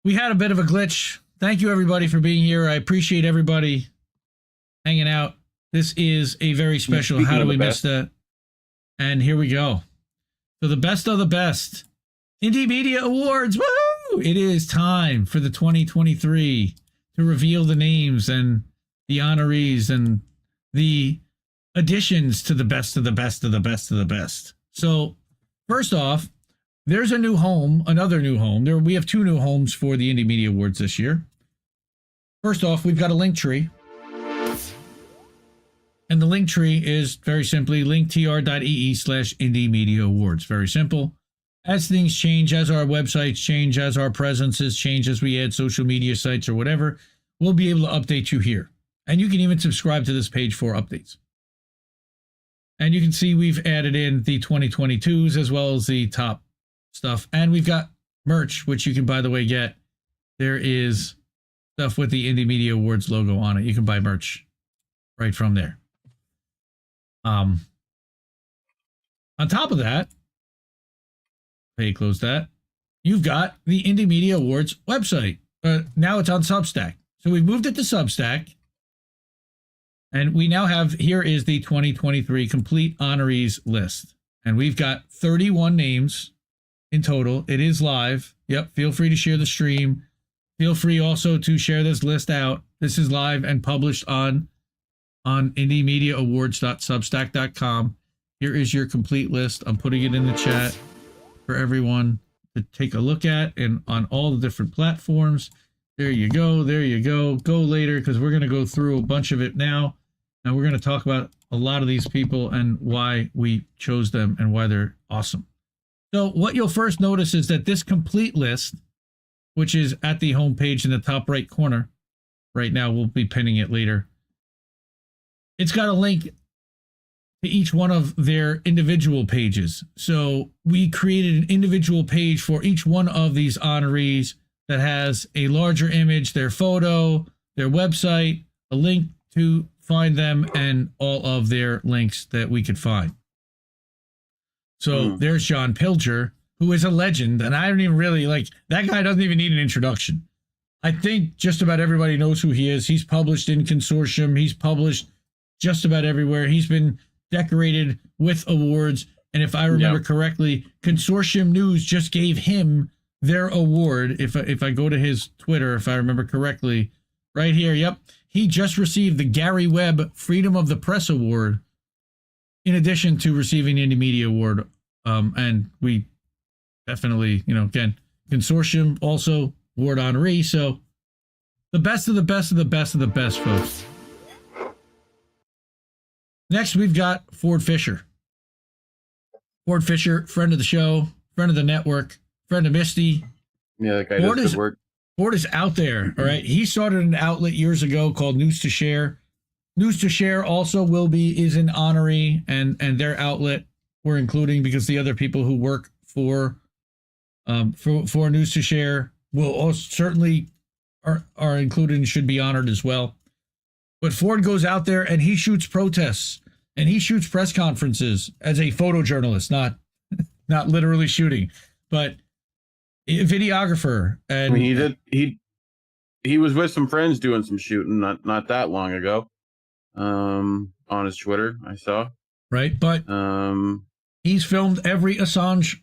we had a bit of a glitch. Thank you, everybody, for being here. I appreciate everybody hanging out. This is a very special How Do We Miss That? And here we go. So the best of the best. Indie Media Awards. Woo! It is time for the 2023 to reveal the names and the honorees and the additions to the best of the best of the best of the best. So first off, there's a new home, another new home. We have 2 new homes for the Indie Media Awards this year. First off, we've got a link tree. And the link tree is very simply linktr.ee/Indie Media Awards. Very simple. As things change, as our websites change, as our presences change, as we add social media sites or whatever, we'll be able to update you here. And you can even subscribe to this page for updates. And you can see we've added in the 2022s as well as the top stuff. And we've got merch, which you can, by the way, get. There is stuff with the Indie Media Awards logo on it. You can buy merch right from there. On top of that, close that. You've got the Indie Media Awards website. Now it's on Substack. So we've moved it to Substack. And we now have, here is the 2023 complete honorees list. And we've got 31 names in total. It is live. Yep. Feel free to share the stream. Feel free also to share this list out. This is live and published on indiemediaawards.substack.com. Here is your complete list. I'm putting it in the chat for everyone to take a look at and on all the different platforms. There you go. There you go. Go later because we're going to go through a bunch of it now. And we're going to talk about a lot of these people and why we chose them and why they're awesome. So what you'll first notice is that this complete list, which is at the homepage in the top right corner, right now we'll be pinning it later. It's got a link to each one of their individual pages. So we created an individual page for each one of these honorees that has a larger image, their photo, their website, a link to find them, and all of their links that we could find. So there's John Pilger, who is a legend, and I don't even really that guy doesn't even need an introduction. I think just about everybody knows who he is. He's published in Consortium. He's published just about everywhere. He's been decorated with awards. And if I remember correctly, Consortium News just gave him their award. If I go to his Twitter, if I remember correctly, right here. Yep. He just received the Gary Webb Freedom of the Press Award in addition to receiving the Indie Media Award. And we definitely, again, Consortium also award honoree. So the best of the best of the best of the best, folks. Next, we've got Ford Fisher. Ford Fisher, friend of the show, friend of the network, friend of Misty. Yeah, that guy does good work. Ford is out there, all right? He started an outlet years ago called News to Share. News to Share also is an honoree, and their outlet we're including because the other people who work for News to Share will also certainly are included and should be honored as well. But Ford goes out there and he shoots protests and he shoots press conferences as a photojournalist, not literally shooting, but a videographer. And I mean, he was with some friends doing some shooting not that long ago. On his Twitter, I saw. Right, but he's filmed every Assange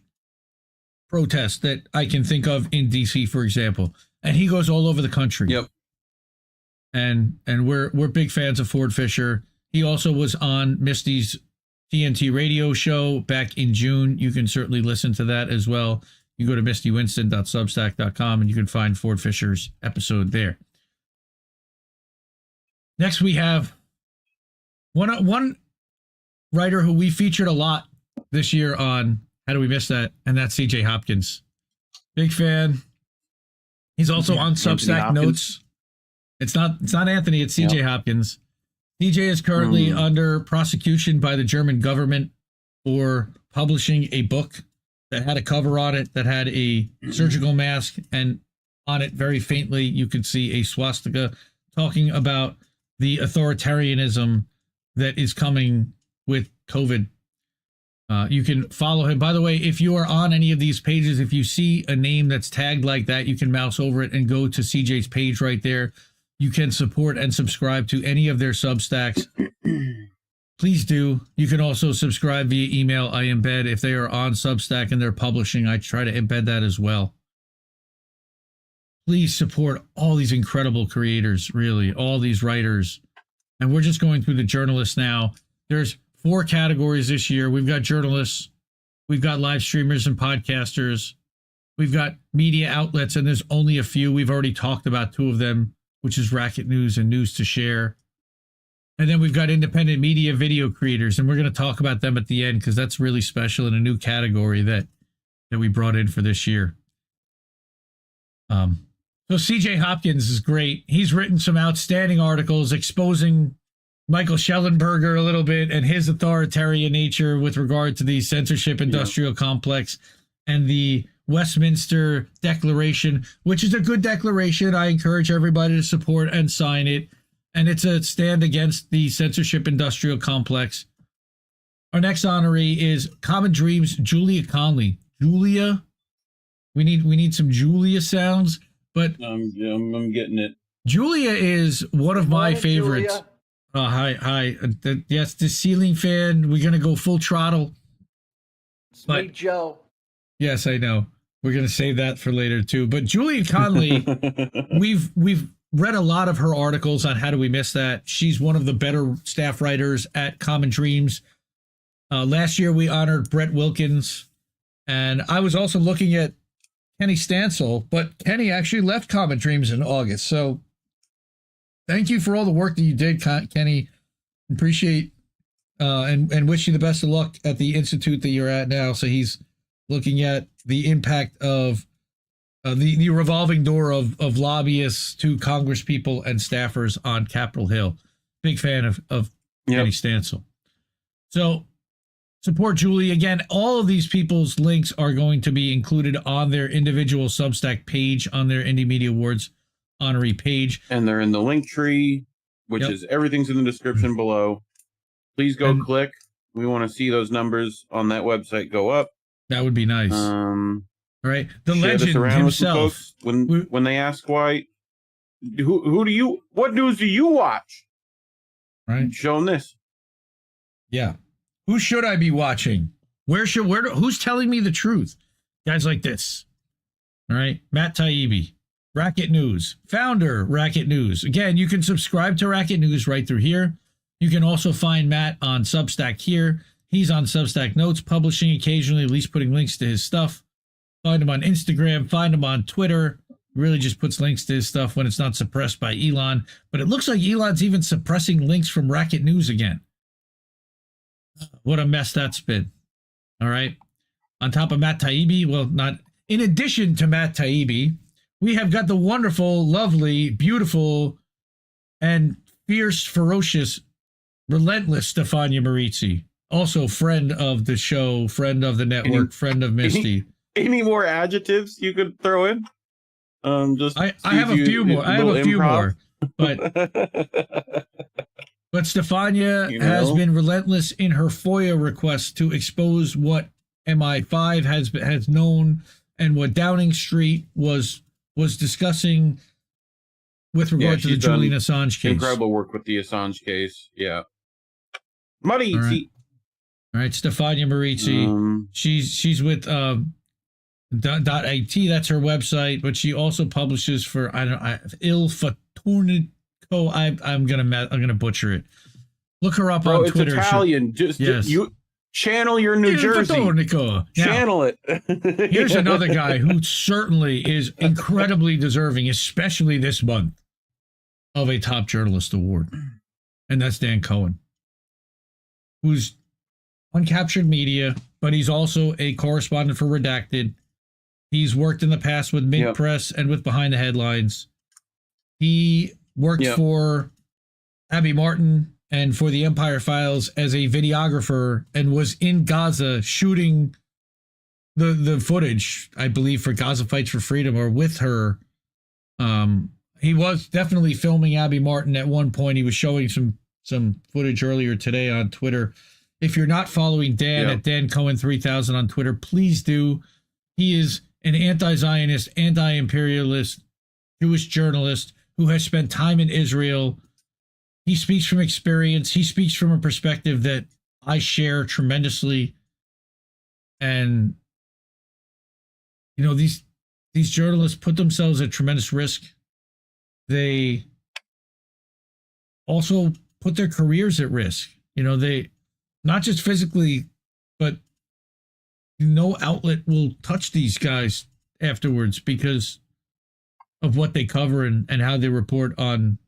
protest that I can think of in DC, for example, and he goes all over the country. Yep. And we're big fans of Ford Fisher. He also was on Misty's TNT radio show back in June. You can certainly listen to that as well. You go to mistywinston.substack.com and you can find Ford Fisher's episode there. Next, we have one writer who we featured a lot this year on How Do We Miss That? And that's CJ Hopkins. Big fan. He's also on Substack Notes. It's not Anthony, it's CJ Hopkins. CJ is currently under prosecution by the German government for publishing a book that had a cover on it that had a surgical mask, and on it very faintly you could see a swastika talking about the authoritarianism that is coming with COVID. You can follow him. By the way, if you are on any of these pages, if you see a name that's tagged like that, you can mouse over it and go to CJ's page right there. You can support and subscribe to any of their Substacks. Please do. You can also subscribe via email. I embed, if they are on Substack and they're publishing, I try to embed that as well. Please support all these incredible creators, really, all these writers. And we're just going through the journalists now. There's 4 categories this year. We've got journalists, we've got live streamers and podcasters, we've got media outlets, and there's only a few. We've already talked about 2 of them, which is Racket News and News to Share. And then we've got independent media video creators, and we're going to talk about them at the end because that's really special in a new category that we brought in for this year. So CJ Hopkins is great. He's written some outstanding articles exposing Michael Schellenberger a little bit and his authoritarian nature with regard to the censorship industrial complex and the Westminster Declaration, which is a good declaration. I encourage everybody to support and sign it. And it's a stand against the censorship industrial complex. Our next honoree is Common Dreams, Julia Conley. Julia, we need some Julia sounds, but I'm getting it. Julia is one of my favorites. Julia. Hi. Yes, the ceiling fan. We're gonna go full throttle. Sweet Joe. Yes, I know. We're gonna save that for later too. But Julia Conley, we've read a lot of her articles on How Do We Miss That. She's one of the better staff writers at Common Dreams. Last year we honored Brett Wilkins, and I was also looking at Kenny Stansel, but Kenny actually left Common Dreams in August. So thank you for all the work that you did, Kenny. Appreciate and wish you the best of luck at the institute that you're at now. So he's looking at the impact of the revolving door of lobbyists to congresspeople and staffers on Capitol Hill. Big fan of Kenny Stansel. So support Julie. Again, all of these people's links are going to be included on their individual Substack page on their Indie Media Awards honoree page. And they're in the link tree, which is everything's in the description below. Please go click. We want to see those numbers on that website go up. That would be nice. All right. The legend himself. When they ask why, what news do you watch? Right. Show them this. Yeah. Who should I be watching? Who's telling me the truth? Guys like this. All right. Matt Taibbi, Racket News, founder, Racket News. Again, you can subscribe to Racket News right through here. You can also find Matt on Substack here. He's on Substack Notes, publishing occasionally, at least putting links to his stuff. Find him on Instagram, find him on Twitter. He really just puts links to his stuff when it's not suppressed by Elon. But it looks like Elon's even suppressing links from Racket News again. What a mess that's been. All right. On top of Matt Taibbi, in addition to Matt Taibbi, we have got the wonderful, lovely, beautiful, and fierce, ferocious, relentless Stefania Marizzi. Also friend of the show, friend of the network, friend of Misty. Any more adjectives you could throw in? I have a few more. But Stefania has been relentless in her FOIA request to expose what MI5 has known and what Downing Street was discussing with regard to the Julian Assange case. Incredible work with the Assange case. Yeah. Marizzi. All right, Stefania Marizzi. She's with .it. That's her website, but she also publishes for Il Fatornico. I'm gonna butcher it. Look her up on Twitter. It's Italian. You channel your New Jersey. Channel it. Here's another guy who certainly is incredibly deserving, especially this month, of a top journalist award, and that's Dan Cohen, who's on Captured Media, but he's also a correspondent for Redacted. He's worked in the past with Mint Press and with Behind the Headlines. He worked for Abby Martin and for the Empire Files as a videographer and was in Gaza shooting the footage, I believe, for Gaza Fights for Freedom or with her. He was definitely filming Abby Martin at one point. He was showing some footage earlier today on Twitter. If you're not following Dan at Dan Cohen 3000 on Twitter, please do. He is an anti-Zionist, anti-imperialist Jewish journalist who has spent time in Israel. He speaks from experience. He speaks from a perspective that I share tremendously. And, you know, these journalists put themselves at tremendous risk. They also put their careers at risk. You know, they not just physically, but no outlet will touch these guys afterwards because of what they cover and how they report on,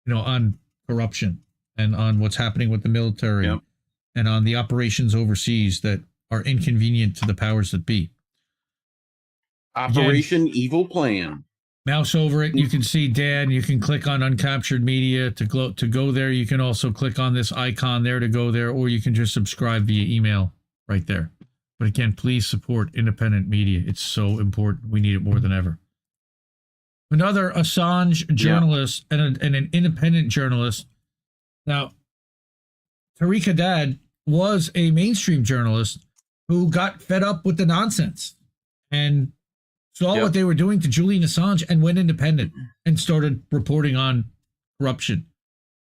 you know, on corruption and on what's happening with the military and on the operations overseas that are inconvenient to the powers that be. Operation Evil Plan. Mouse over it. You can see Dan. You can click on Uncaptured Media to go there. You can also click on this icon there to go there, or you can just subscribe via email right there. But again, please support independent media. It's so important. We need it more than ever. Another Assange journalist and an independent journalist. Now, Tariq Haddad was a mainstream journalist who got fed up with the nonsense and saw what they were doing to Julian Assange and went independent and started reporting on corruption.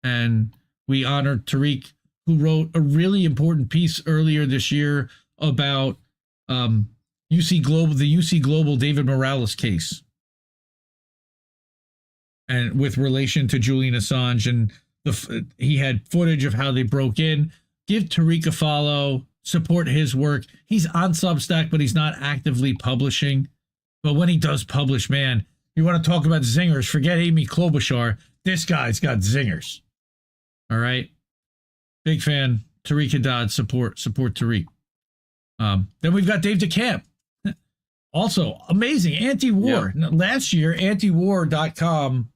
And we honored Tariq, who wrote a really important piece earlier this year about UC Global David Morales case, and with relation to Julian Assange, and he had footage of how they broke in. Give Tariq a follow, support his work. He's on Substack, but he's not actively publishing. But when he does publish, man, you want to talk about zingers, forget Amy Klobuchar. This guy's got zingers. All right? Big fan. Tariq Haddad, support Tariq. Then we've got Dave DeCamp. Also, amazing. Anti-war. Last year, antiwar.com,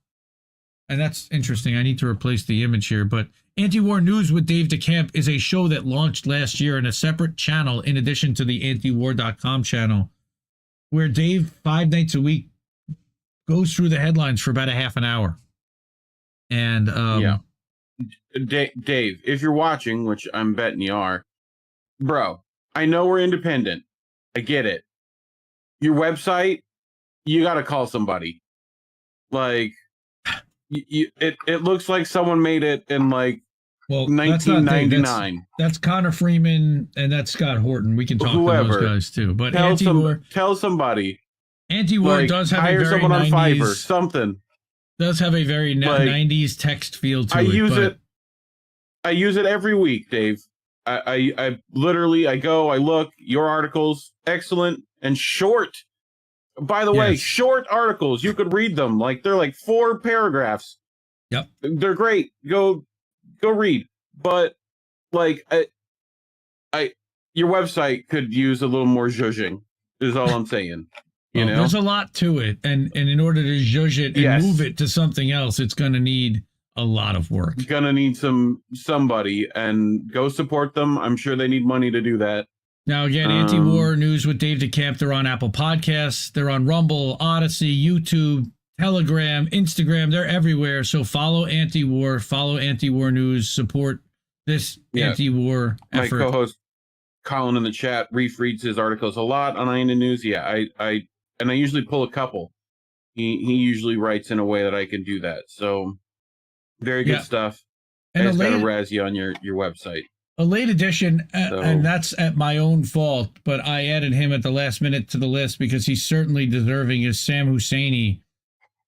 and that's interesting. I need to replace the image here, but Anti-War News with Dave DeCamp is a show that launched last year in a separate channel in addition to the antiwar.com channel, where Dave 5 nights a week goes through the headlines for about a half an hour. And Dave, if you're watching, which I'm betting you are, bro, I know we're independent. I get it. Your website, you got to call somebody. Like, it looks like someone made it in like 1999. That's Connor Freeman and that's Scott Horton. We can talk to those guys too. But tell somebody. Anti-war does have hire a very someone on 90s, Fiverr, something. Does have a very 90s text feel to it. I use it every week, Dave. I literally, I look, your articles, excellent and short. By the way, short articles, you could read them. Like, they're like 4 paragraphs. Yep. They're great. Go read. But like, your website could use a little more zhuzhing, is all I'm saying. You know, there's a lot to it. And in order to zhuzh it and move it to something else, it's going to need a lot of work. Gonna need somebody, and go support them. I'm sure they need money to do that. Now, again, Anti-War News with Dave DeCamp. They're on Apple Podcasts. They're on Rumble, Odyssey, YouTube, Telegram, Instagram. They're everywhere. So follow Anti-War, follow Anti-War News, support this anti-war effort. My co-host Colin in the chat reads his articles a lot on INA News. Yeah, I usually pull a couple. He usually writes in a way that I can do that. So very good stuff. And it's got to razz you on your website. A late addition, and that's at my own fault, but I added him at the last minute to the list because he's certainly deserving, is Sam Husseini,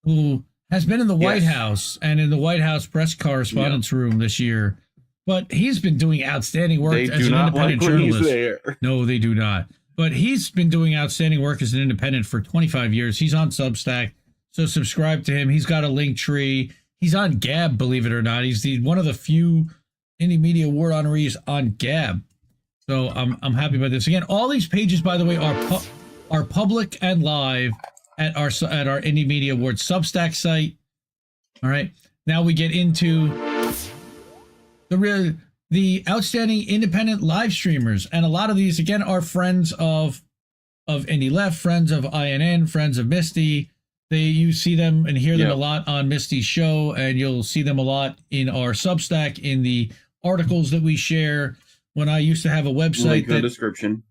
who has been in the White House and in the White House press correspondence room this year. But he's been doing outstanding work as an independent journalist. No, they do not. But he's been doing outstanding work as an independent for 25 years. He's on Substack, so subscribe to him. He's got a link tree. He's on Gab, believe it or not. He's one of the few Indie Media Award honorees on Gab. So I'm happy about this. Again, all these pages, by the way, are public and live at our Indie Media Awards Substack site. All right. Now we get into the outstanding independent live streamers, and a lot of these again are friends of Indie Left, friends of INN, friends of Misty. You see them and hear them a lot on Misty's show, and you'll see them a lot in our Substack in the articles that we share. When I used to have a website Link in the description.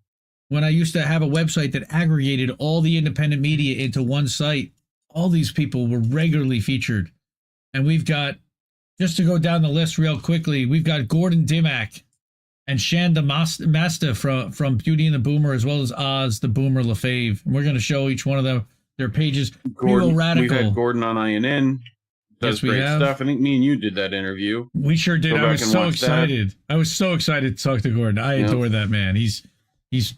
When I used to have a website that aggregated all the independent media into one site, all these people were regularly featured. And we've got, just to go down the list real quickly, we've got Gordon Dimmack and Shanda Masta from Beauty and the Boomer, as well as Oz the Boomer LaFave. And we're going to show each one of them their pages. Gordon, Radical. We've had Gordon on INN. Does great stuff. I think me and you did that interview. We sure did. I was so excited. I was so excited to talk to Gordon. I adore that man. He's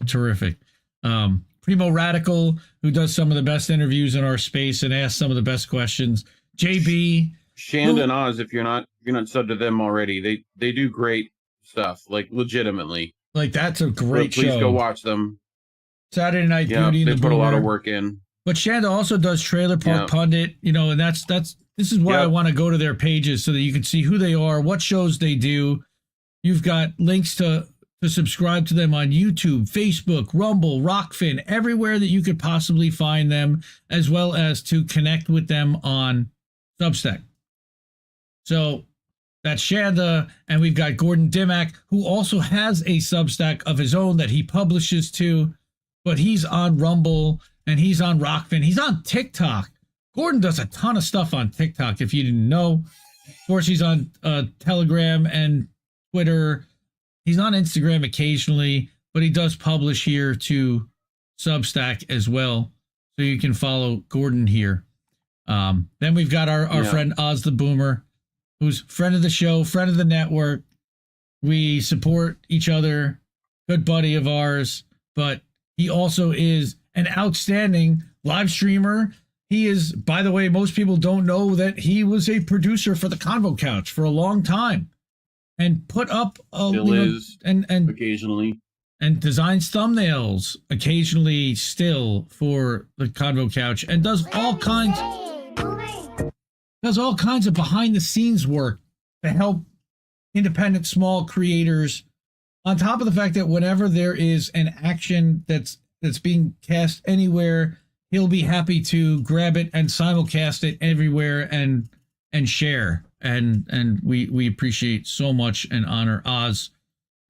terrific. Primo Radical, who does some of the best interviews in our space and asks some of the best questions. JB, Shanda and Oz, if you're not subbed to them already, they do great stuff, like legitimately. Like that's a great show. Please go watch them. Saturday Night Beauty. They put a lot of work in. But Shanda also does Trailer Park Pundit, and this is why I want to go to their pages so that you can see who they are, what shows they do. You've got links to subscribe to them on YouTube, Facebook, Rumble, Rockfin, everywhere that you could possibly find them, as well as to connect with them on Substack. So that's Shanda, and we've got Gordon Dimmack, who also has a Substack of his own that he publishes to, but he's on Rumble and he's on Rockfin. He's on TikTok. Gordon does a ton of stuff on TikTok, if you didn't know. Of course, he's on Telegram and Twitter. He's on Instagram occasionally, but he does publish here to Substack as well. So you can follow Gordon here. Then we've got our friend Oz the Boomer, who's friend of the show, friend of the network. We support each other, good buddy of ours, but he also is an outstanding live streamer. He is, by the way, most people don't know that he was a producer for the Convo Couch for a long time and put up and occasionally and designs thumbnails occasionally still for the Convo Couch and does all kinds of behind the scenes work to help independent small creators, on top of the fact that whenever there is an action that's being cast anywhere, he'll be happy to grab it and simulcast it everywhere and share. And we appreciate so much and honor Oz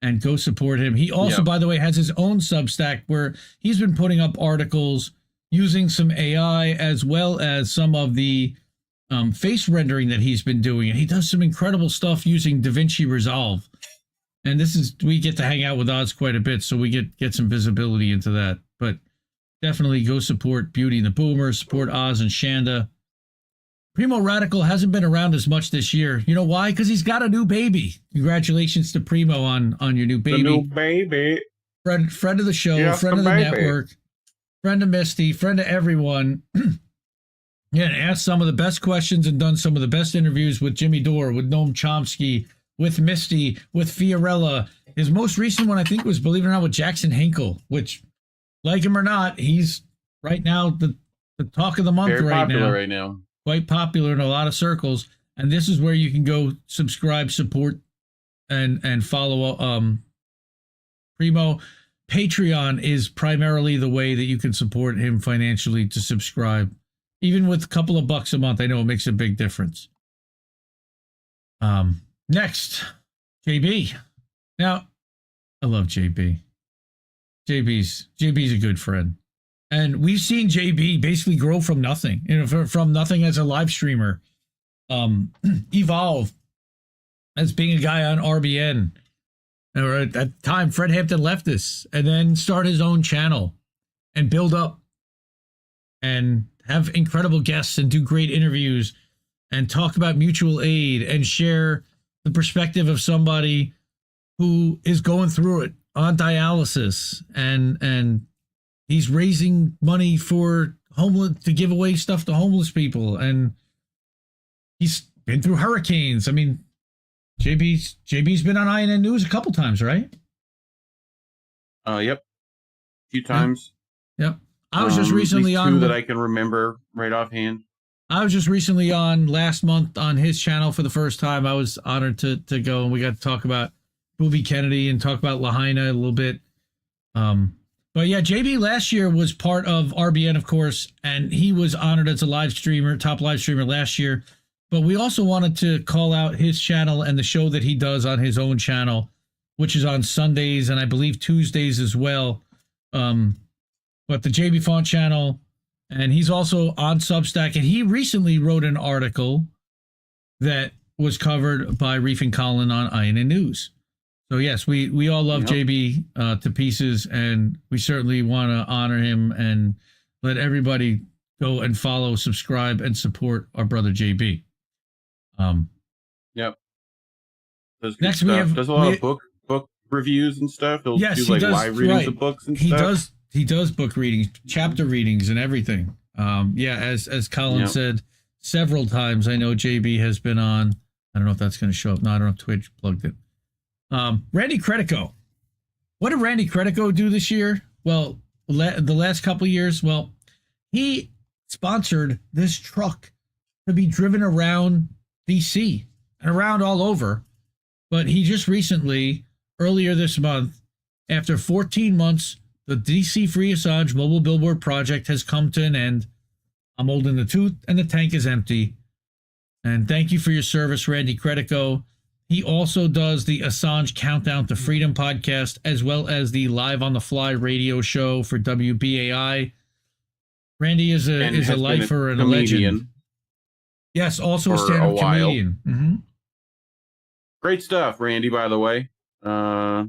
and go support him. He also, by the way, has his own Substack where he's been putting up articles using some AI as well as some of the face rendering that he's been doing. And he does some incredible stuff using DaVinci Resolve. And we get to hang out with Oz quite a bit, so we get some visibility into that. But definitely go support Beauty and the Boomer, support Oz and Shanda. Primo Radical hasn't been around as much this year. You know why? Because he's got a new baby. Congratulations to Primo on your new baby. The new baby. Friend of the show, friend of the network, friend of Misty, friend of everyone. And asked some of the best questions and done some of the best interviews with Jimmy Dore, with Noam Chomsky, with Misty, with Fiorella. His most recent one, I think, was, believe it or not, with Jackson Hinkle, which, like him or not, he's right now the talk of the month. Very popular right now. Quite popular in a lot of circles. And this is where you can go subscribe, support, and follow Primo. Patreon is primarily the way that you can support him financially to subscribe. Even with a couple of bucks a month, I know it makes a big difference. Next, JB. Now, I love JB. JB's a good friend. And we've seen JB basically grow from nothing, from nothing as a live streamer, evolve as being a guy on RBN. Or at that time, Fred Hampton left us, and then start his own channel and build up and have incredible guests and do great interviews and talk about mutual aid and share the perspective of somebody who is going through it on dialysis and he's raising money for to give away stuff to homeless people, and he's been through hurricanes. I mean, JB's been on INN News a couple times, right? Yep. A few times. Yep. I was just recently on two that I can remember right offhand. I was just recently on last month on his channel for the first time. I was honored to go, and we got to talk about Booby Kennedy and talk about Lahaina a little bit. But yeah, JB last year was part of RBN, of course, and he was honored as a live streamer, top live streamer last year. But we also wanted to call out his channel and the show that he does on his own channel, which is on Sundays and I believe Tuesdays as well. But the JB Font channel, and he's also on Substack, and he recently wrote an article that was covered by Reef and Colin on INN News. So yes, we all love JB to pieces, and we certainly want to honor him and let everybody go and follow, subscribe, and support our brother JB. Yep. Next we have does a lot of book reviews and stuff. He'll do like live readings of books and stuff. He does book readings, chapter readings, and everything. As Colin said several times, I know JB has been on. I don't know if that's going to show up. No, I don't know if Twitch plugged it. Randy Credico. What did Randy Credico do this year? Well, the last couple of years, well, he sponsored this truck to be driven around DC and around all over. But he just recently, earlier this month, after 14 months, the DC Free Assange mobile billboard project has come to an end. I'm holding the tooth and the tank is empty. And thank you for your service, Randy Credico. He also does the Assange Countdown to Freedom podcast, as well as the Live on the Fly radio show for WBAI. Randy is a lifer and a legend. Yes, also a stand-up comedian. Mm-hmm. Great stuff, Randy, by the way. I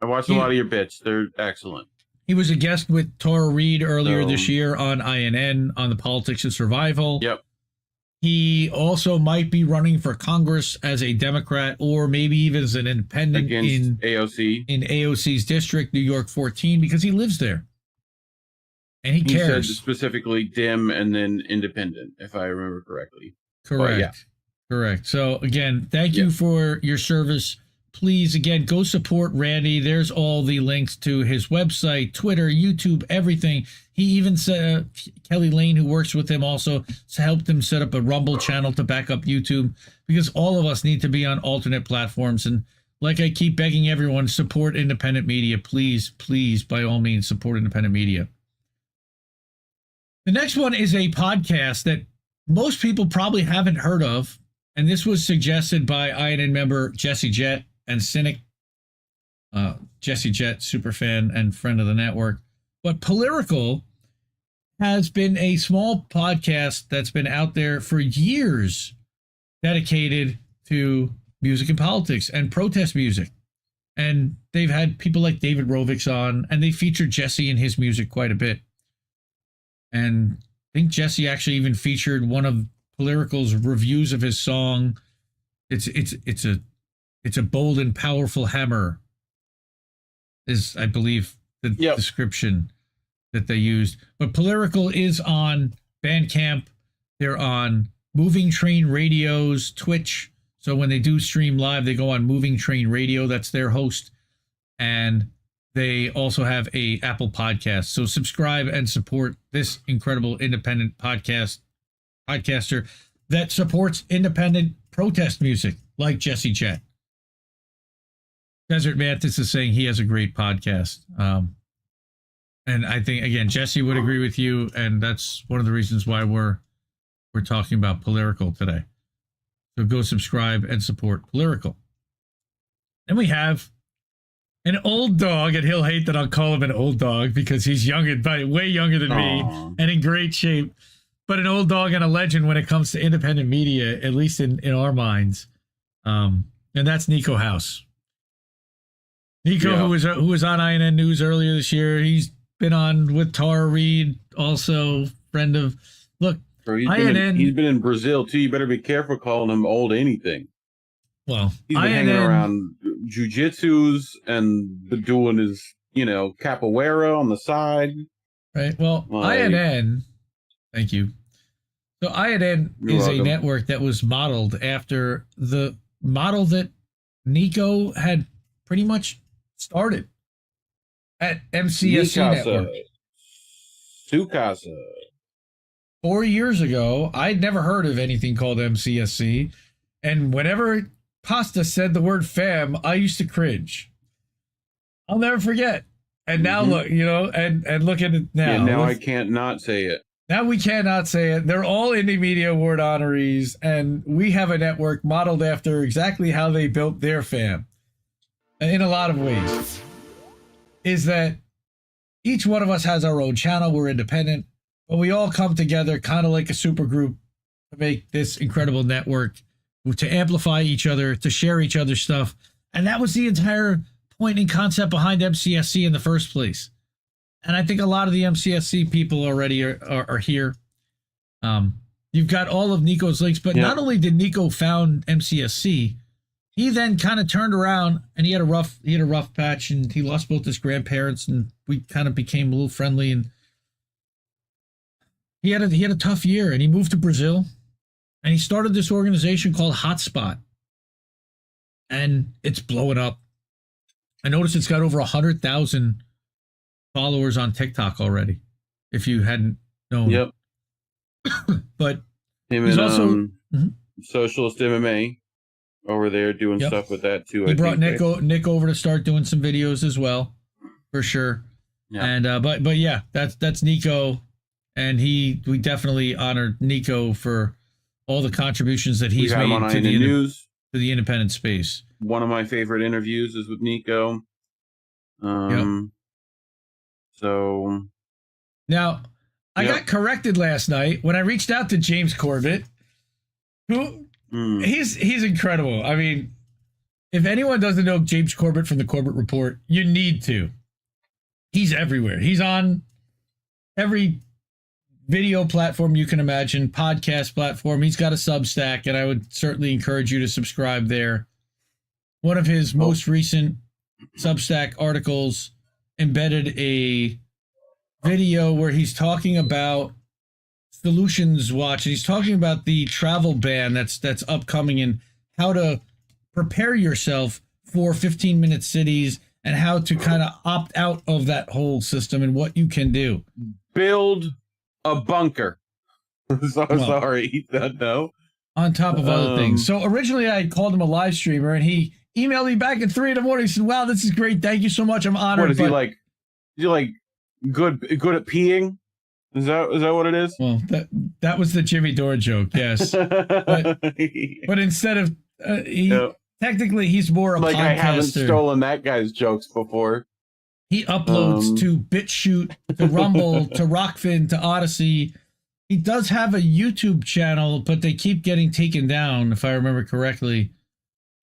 watched a lot of your bits. They're excellent. He was a guest with Tara Reid earlier this year on INN on the Politics of Survival. Yep. He also might be running for Congress as a Democrat or maybe even as an independent in AOC. In AOC's district, New York 14, because he lives there. And he cares. Said specifically Dim and then independent, if I remember correctly. Correct. Correct. So, again, thank you for your service. Please, again, go support Randy. There's all the links to his website, Twitter, YouTube, everything. He even said Kelly Lane, who works with him, also helped him set up a Rumble channel to back up YouTube, because all of us need to be on alternate platforms. And like I keep begging everyone, support independent media. Please, please, by all means, support independent media. The next one is a podcast that most people probably haven't heard of. And this was suggested by INN member Jett and Cynic. Jett, superfan and friend of the network. But Political has been a small podcast that's been out there for years, dedicated to music and politics and protest music. And they've had people like David Rovix on, and they featured Jesse in his music quite a bit. And I think Jesse actually even featured one of Political's reviews of his song. It's a bold and powerful hammer, is I believe the description that they used. But Political is on Bandcamp. They're on Moving Train Radio's Twitch. So when they do stream live, they go on Moving Train Radio. That's their host. And they also have a Apple podcast. So subscribe and support this incredible independent podcaster that supports independent protest music like Jesse Jett. Desert Mantis is saying he has a great podcast. And I think, again, Jesse would agree with you. And that's one of the reasons why we're talking about Political today. So go subscribe and support Political. Then we have an old dog, and he'll hate that I'll call him an old dog because he's way younger than me and in great shape. But an old dog and a legend when it comes to independent media, at least in our minds. And that's Nico House. Nico, who was on INN News earlier this year, he's been on with Tara Reid, also friend of. Look, bro, he's been in Brazil too. You better be careful calling him old anything. Well, he's been hanging around jujitsus and doing his, capoeira on the side. Right. Well, INN. Thank you. So INN is a network that was modeled after the model that Nico had pretty much started at MCSC Network. Sukasa. 4 years ago, I'd never heard of anything called MCSC. And whenever Pasta said the word fam, I used to cringe. I'll never forget. And now look, and look at it now. Yeah, now I can't not say it. Now we cannot say it. They're all Indie Media Award honorees, and we have a network modeled after exactly how they built their fam. In a lot of ways, is that each one of us has our own channel. We're independent, but we all come together kind of like a super group to make this incredible network, to amplify each other, to share each other's stuff. And that was the entire point and concept behind MCSC in the first place. And I think a lot of the MCSC people already are here. You've got all of Nico's links, but not only did Nico found MCSC, he then kind of turned around and he had a rough patch, and he lost both his grandparents, and we kind of became a little friendly, and he had a tough year, and he moved to Brazil, and he started this organization called Hotspot, and it's blowing up. I noticed it's got over 100,000 followers on TikTok already, if you hadn't known. Yep. But he's also Socialist MMA over there doing stuff with that too. He brought Nick over to start doing some videos as well, for sure. Yeah. And but yeah, that's Nico, and we definitely honored Nico for all the contributions that he's made to the independent space. One of my favorite interviews is with Nico. So now I got corrected last night when I reached out to James Corbett, who he's incredible. I mean, if anyone doesn't know James Corbett from the Corbett Report, you need to. He's everywhere. He's on every video platform you can imagine, podcast platform. He's got a Substack, and I would certainly encourage you to subscribe there. One of his most recent Substack articles embedded a video where he's talking about Solutions Watch, and he's talking about the travel ban that's upcoming, and how to prepare yourself for 15-minute cities, and how to kind of opt out of that whole system, and what you can do. Build a bunker. Sorry, no. On top of other things. So originally I called him a live streamer, and he emailed me back at 3 a.m. He said, "Wow, this is great. Thank you so much. I'm honored." What is he like? Is he like good at peeing? Is that what it is? Well, that was the Jimmy Dore joke, yes. but instead of technically he's more a podcaster. I haven't stolen that guy's jokes before. He uploads to BitChute, to Rumble, to Rockfin, to Odyssey. He does have a YouTube channel, but they keep getting taken down, if I remember correctly.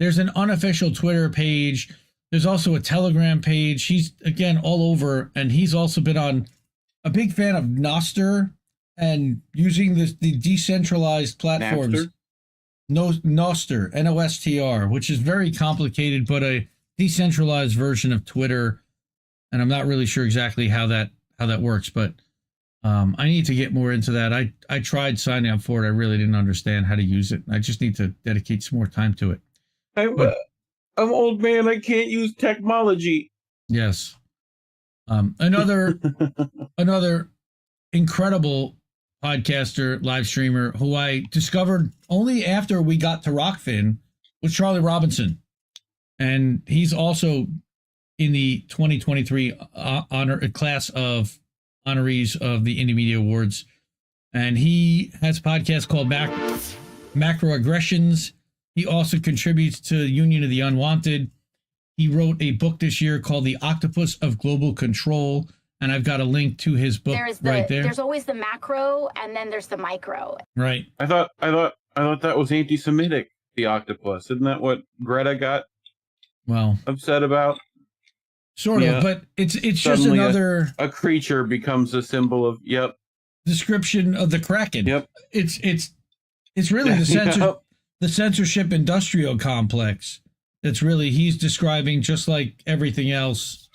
There's an unofficial Twitter page. There's also a Telegram page. He's, again, all over, and he's also been on a big fan of Nostr and using the decentralized platforms. Nostr, N-O-S-T-R, which is very complicated, but a decentralized version of Twitter. And I'm not really sure exactly how that works, but I need to get more into that. I tried signing up for it. I really didn't understand how to use it. I just need to dedicate some more time to it. I'm old man. I can't use technology. Yes. Another incredible podcaster, live streamer who I discovered only after we got to Rockfin was Charlie Robinson. And he's also in the 2023 class of honorees of the Indie Media Awards. And he has a podcast called Macroaggressions. He also contributes to Union of the Unwanted. He wrote a book this year called The Octopus of Global Control, and I've got a link to his book right there. There's always the macro, and then there's the micro. Right. I thought that was anti-Semitic, the octopus. Isn't that what Greta got upset about? Sort of, but it's just another a creature becomes a symbol of description of the Kraken. Yep. It's really the censorship industrial complex. It's really, he's describing, just like everything else,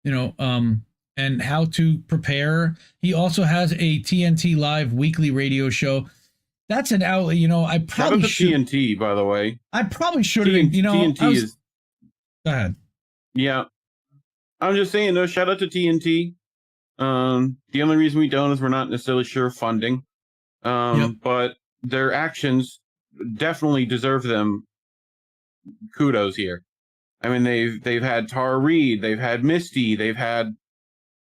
and how to prepare. He also has a TNT Live weekly radio show. That's an outlet, I probably should. TNT, by the way. I probably should have, TNT is. Go ahead. Yeah. I'm just saying, no, shout out to TNT. The only reason we don't is we're not necessarily sure of funding. But their actions definitely deserve them kudos here. I mean, they've had Tara Reid, they've had Misty, they've had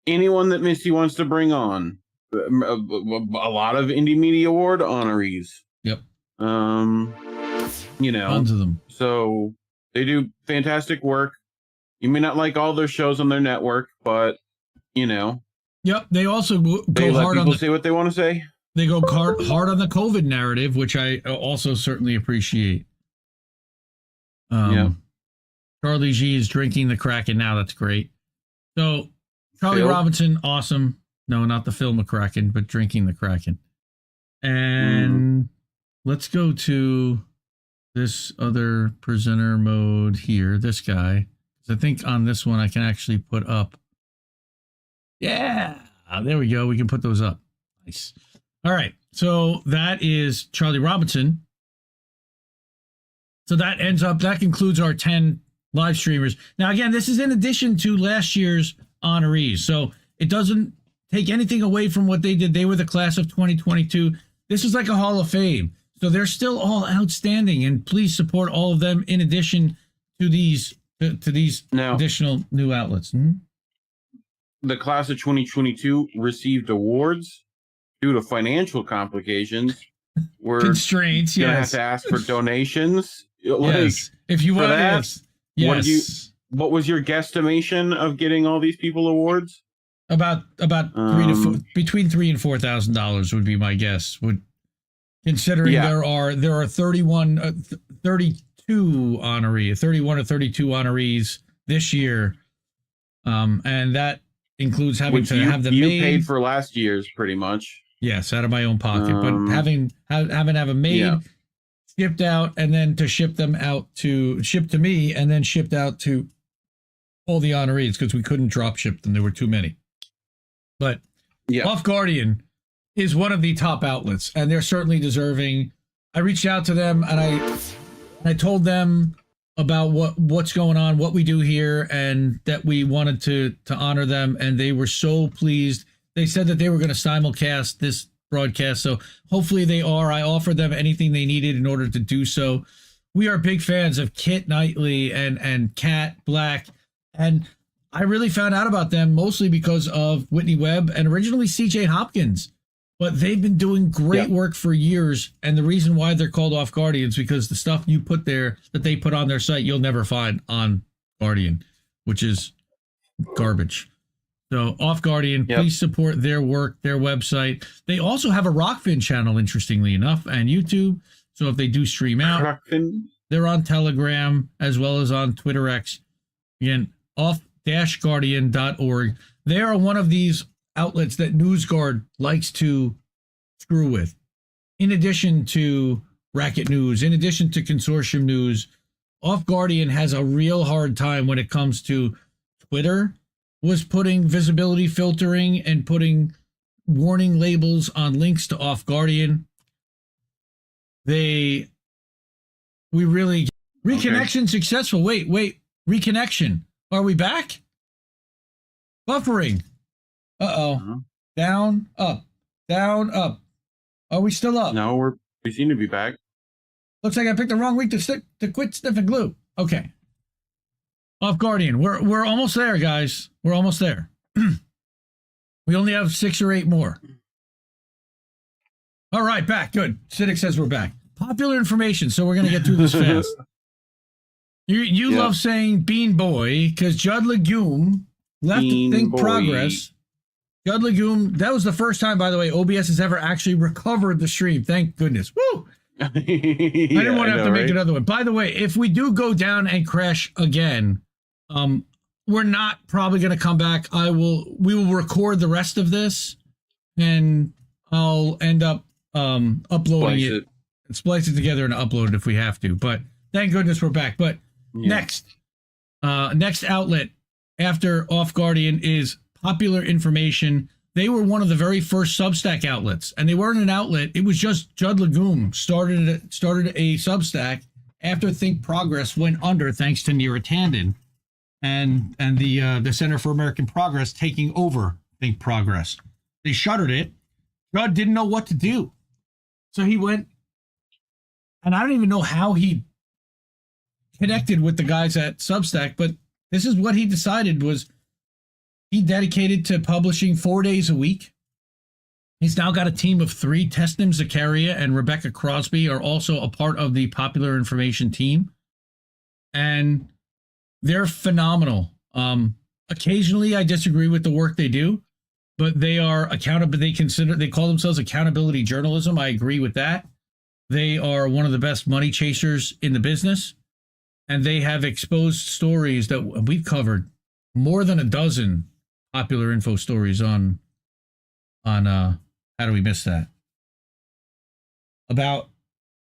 anyone that Misty wants to bring on. a lot of Indie Media Award honorees. Yep. You know, tons of them. So they do fantastic work. You may not like all their shows on their network, but you know. Yep. They also they go let hard people on say what they want to say. They go hard on the COVID narrative, which I also certainly appreciate. Yeah. Charlie G is drinking the Kraken now. That's great. So Charlie Phil? Robinson, awesome. No, not the Phil McCracken, but drinking the Kraken. And let's go to this other presenter mode here. This guy. I think on this one I can actually put up. Yeah, there we go. We can put those up. Nice. All right. So that is Charlie Robinson. So that concludes our 10 live streamers. Now, again, this is in addition to last year's honorees. So it doesn't take anything away from what they did. They were the class of 2022. This is like a Hall of Fame. So they're still all outstanding. And please support all of them in addition to these additional new outlets. The class of 2022 received awards due to financial complications. We're constraints. Gonna have to ask for donations. Yes. If you want to. Yes. What was your guesstimation of getting all these people awards? About between $3,000 and $4,000 would be my guess. Considering there are 31 or 32 honorees this year, and that includes having to have them made. You paid for last year's pretty much. Yes, out of my own pocket, but having them made, shipped out, and then to ship to me, and then shipped out to all the honorees because we couldn't drop ship them. There were too many. But Off Guardian is one of the top outlets, and they're certainly deserving. I reached out to them, and I told them about what's going on, what we do here, and that we wanted to honor them, and they were so pleased. They said that they were going to simulcast this broadcast, so hopefully they are. I offered them anything they needed in order to do so. We are big fans of Kit Knightley and Kat Black, and I really found out about them mostly because of Whitney Webb and originally CJ Hopkins. But they've been doing great work for years, and the reason why they're called Off Guardian is because the stuff you put there, that they put on their site, you'll never find on Guardian, which is garbage. So Off Guardian, please support their work, their website. They also have a Rockfin channel, interestingly enough, and YouTube. So if they do stream out, they're on Telegram as well as on Twitter X. Again, off-guardian.org. They are one of these outlets that NewsGuard likes to screw with. In addition to Racket News, in addition to Consortium News, Off Guardian has a real hard time when it comes to Twitter was putting visibility filtering and putting warning labels on links to Off Guardian. Reconnection successful. Wait, reconnection. Are we back? Buffering. Down, up. Are we still up? No, we seem to be back. Looks like I picked the wrong week to quit sniffing glue. Okay. Off Guardian. We're almost there, guys. We're almost there. We only have 6 or 8 more. All right, back. Good. Cynic says we're back. Popular information, so we're going to get through this fast. You love saying Bean Boy because Judd Legume left Think Progress. Judd Legume, that was the first time, by the way, OBS has ever actually recovered the stream. Thank goodness. Woo! I didn't want to have to make another one. By the way, if we do go down and crash again, we're not probably going to come back. We will record the rest of this, and I'll end up uploading it and splice it together and upload it if we have to. But thank goodness we're back. But next outlet after Off Guardian is Popular Information. They were one of the very first Substack outlets, and they weren't an outlet. It was just Judd Legume started a Substack after Think Progress went under, thanks to Neera Tanden and the Center for American Progress taking over Think Progress. They shuttered it. Judd didn't know what to do, so he went, and I don't even know how he connected with the guys at Substack, but this is what he decided was he dedicated to publishing 4 days a week He's now got a team of 3. Tesnim Zakaria and Rebecca Crosby are also a part of the Popular Information team. And they're phenomenal. Occasionally I disagree with the work they do, but they are accountable. They call themselves accountability journalism. I agree with that. They are one of the best money chasers in the business, and they have exposed stories that we've covered more than a dozen popular info stories on How Do We Miss That? About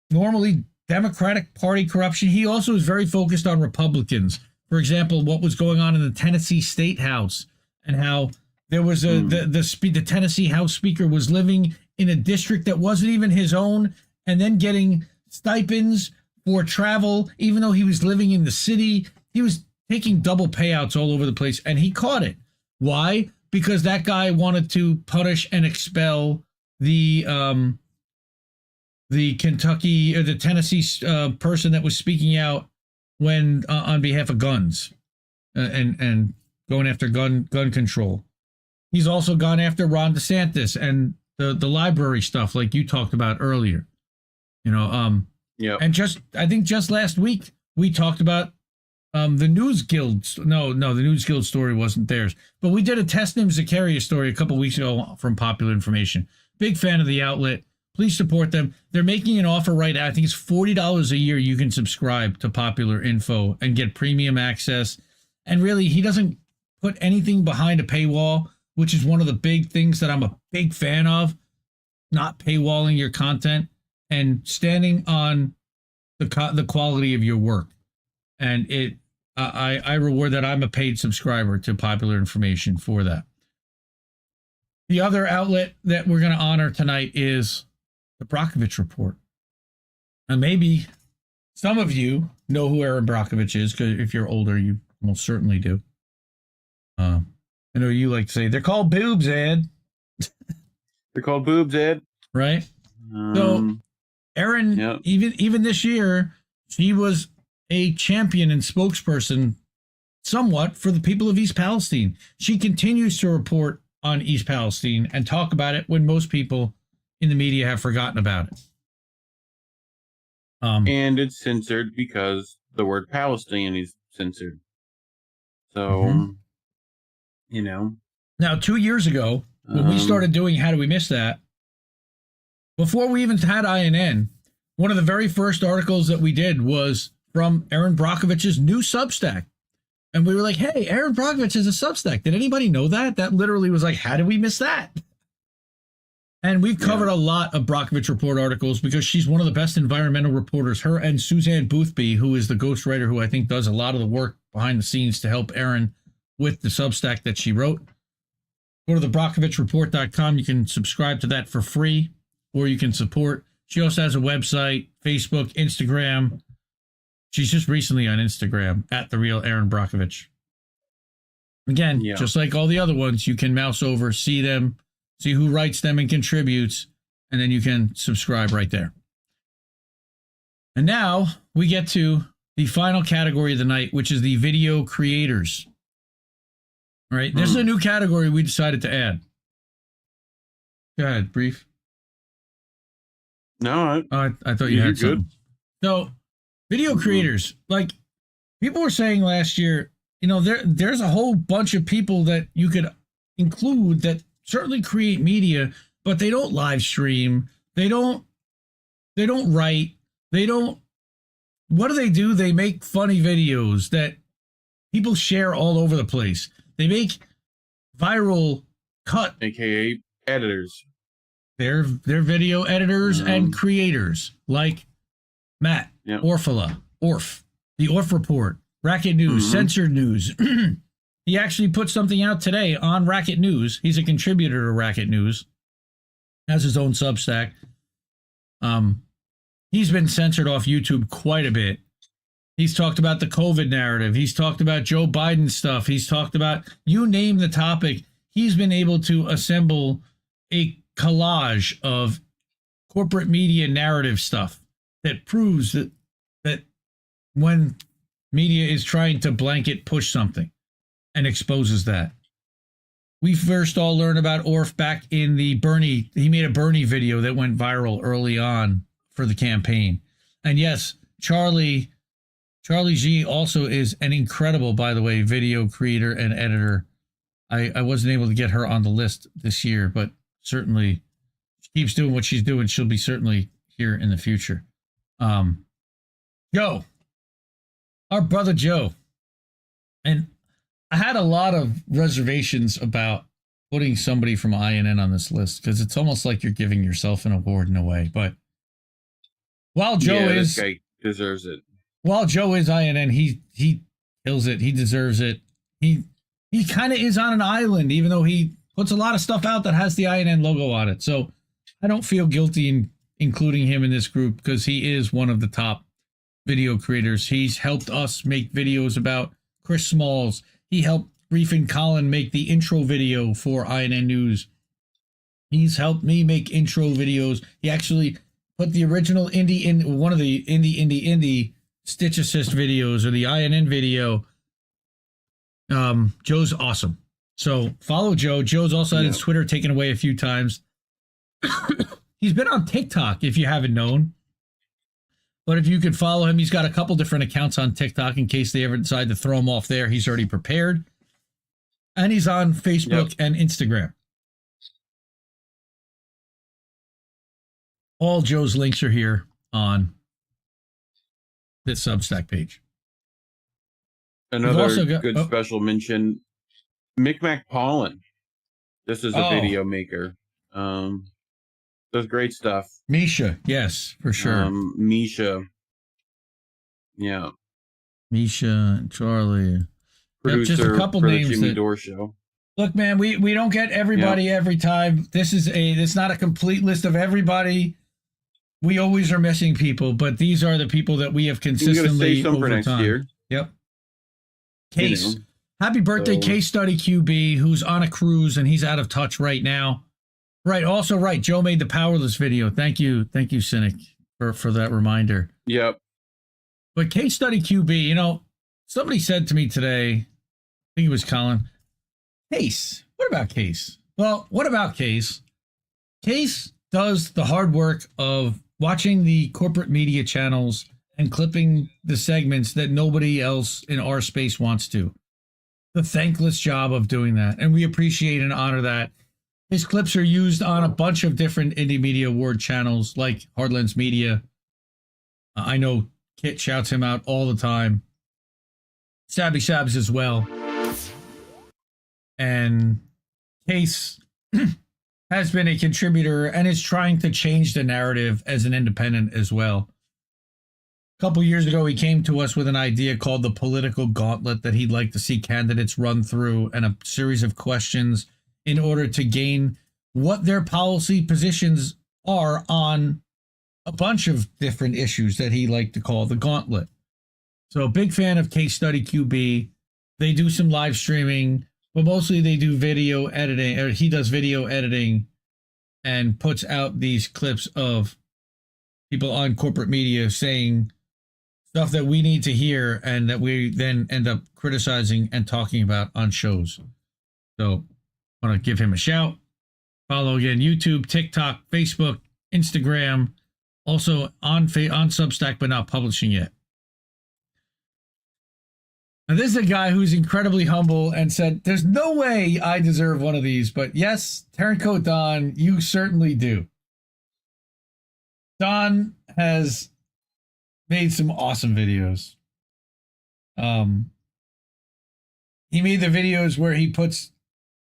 normally Democratic Party corruption. He also is very focused on Republicans. For example, what was going on in the Tennessee State House and how there was the Tennessee House Speaker was living in a district that wasn't even his own and then getting stipends for travel, even though he was living in the city. He was taking double payouts all over the place, and he caught it. Why? Because that guy wanted to punish and expel the Kentucky or the Tennessee person that was speaking out when on behalf of guns and going after gun control. He's also gone after Ron DeSantis and the library stuff like you talked about earlier. Yeah. And I think just last week we talked about the News Guild. No, the News Guild story wasn't theirs, but we did a Tesnim Zakaria story a couple weeks ago from Popular Information. Big fan of the outlet. Please support them. They're making an offer right now. I think it's $40 a year. You can subscribe to Popular Info and get premium access. And really, he doesn't put anything behind a paywall, which is one of the big things that I'm a big fan of. Not paywalling your content and standing on the quality of your work. And I reward that. I'm a paid subscriber to Popular Information for that. The other outlet that we're going to honor tonight is the Brockovich Report. And maybe some of you know who Aaron Brockovich is, because if you're older, you most certainly do. I know you like to say, they're called boobs, Ed. They're called boobs, Ed. Right? So Aaron, yep. even this year, she was a champion and spokesperson somewhat for the people of East Palestine. She continues to report on East Palestine and talk about it when most people in the media have forgotten about it. And it's censored because the word Palestine is censored. So, Now, 2 years ago, when we started doing How Do We Miss That? Before we even had INN, one of the very first articles that we did was from Aaron Brockovich's new Substack. And we were like, hey, Aaron Brockovich is a Substack. Did anybody know that? That literally was like, how did we miss that? And we've covered a lot of Brockovich Report articles because she's one of the best environmental reporters. Her and Suzanne Boothby, who is the ghostwriter who I think does a lot of the work behind the scenes to help Aaron with the Substack that she wrote. Go to thebrockovichreport.com. You can subscribe to that for free, or you can support. She also has a website, Facebook, Instagram. She's just recently on Instagram, @TheRealAaronBrockovich. Again, just like all the other ones, you can mouse over, see them, see who writes them and contributes, and then you can subscribe right there. And now we get to the final category of the night, which is the video creators. All right, this is a new category we decided to add. Go ahead, brief. No, I thought you had something. So, video creators, like people were saying last year, there's a whole bunch of people that you could include that certainly create media, but they don't live stream. They don't write. What do? They make funny videos that people share all over the place. They make viral cut. AKA editors. They're video editors and creators like Matt, Orfala, Orf, the Orf Report, Racket News, Censored News. He actually put something out today on Racket News. He's a contributor to Racket News. Has his own Substack. He's been censored off YouTube quite a bit. He's talked about the COVID narrative. He's talked about Joe Biden stuff. He's talked about, you name the topic. He's been able to assemble a collage of corporate media narrative stuff that proves that when media is trying to blanket push something and exposes that. we first all learned about Orf back in the Bernie. He made a Bernie video that went viral early on for the campaign. And yes, Charlie G also is an incredible, by the way, video creator and editor. I wasn't able to get her on the list this year, but certainly she keeps doing what she's doing. She'll be certainly here in the future. Joe, our brother Joe. And I had a lot of reservations about putting somebody from INN on this list because it's almost like you're giving yourself an award in a way. But while Joe this guy deserves it. While Joe is INN, he kills it. He deserves it. He kind of is on an island, even though he puts a lot of stuff out that has the INN logo on it. So I don't feel guilty in including him in this group because he is one of the top video creators. He's helped us make videos about Chris Smalls. He helped Reef and Colin make the intro video for INN News. He's helped me make intro videos. He actually put the original one of the indie Stitch Assist videos or the INN video. Joe's awesome. So follow Joe. Joe's also had his Twitter taken away a few times. He's been on TikTok, if you haven't known. But if you could follow him, he's got a couple different accounts on TikTok in case they ever decide to throw him off there. He's already prepared. And he's on Facebook and Instagram. All Joe's links are here on this Substack page. Another good special mention, Micmac Pollen. This is a video maker. Does great stuff. Misha, yes, for sure. Misha. Yeah. Misha and Charlie. Producer just a couple for names the Jimmy Dore show. Look, man, we don't get everybody every time. It's not a complete list of everybody. We always are missing people, but these are the people that we have consistently some over for next time. Year. Yep. Case. Happy birthday, Case Study QB, who's on a cruise and he's out of touch right now. Right. Also, right. Joe made the Powerless video. Thank you, Cynic, for that reminder. Yep. But Case Study QB, somebody said to me today, I think it was Colin, Case, what about Case? Well, what about Case? Case does the hard work of watching the corporate media channels and clipping the segments that nobody else in our space wants to. The thankless job of doing that. And we appreciate and honor that. His clips are used on a bunch of different indie media award channels like Hardlands Media. I know Kit shouts him out all the time. Sabby Sabs as well. And Case has been a contributor and is trying to change the narrative as an independent as well. A couple years ago, he came to us with an idea called the political gauntlet that he'd like to see candidates run through and a series of questions in order to gain what their policy positions are on a bunch of different issues that he liked to call the gauntlet. So big fan of Case Study QB. They do some live streaming, but mostly they do video editing, or he does video editing and puts out these clips of people on corporate media saying stuff that we need to hear and that we then end up criticizing and talking about on shows. So I want to give him a shout. Follow again, YouTube, TikTok, Facebook, Instagram, also on Substack, but not publishing yet. Now, this is a guy who's incredibly humble and said, there's no way I deserve one of these, but yes, Turncoat Don, you certainly do. Don has made some awesome videos. He made the videos where he puts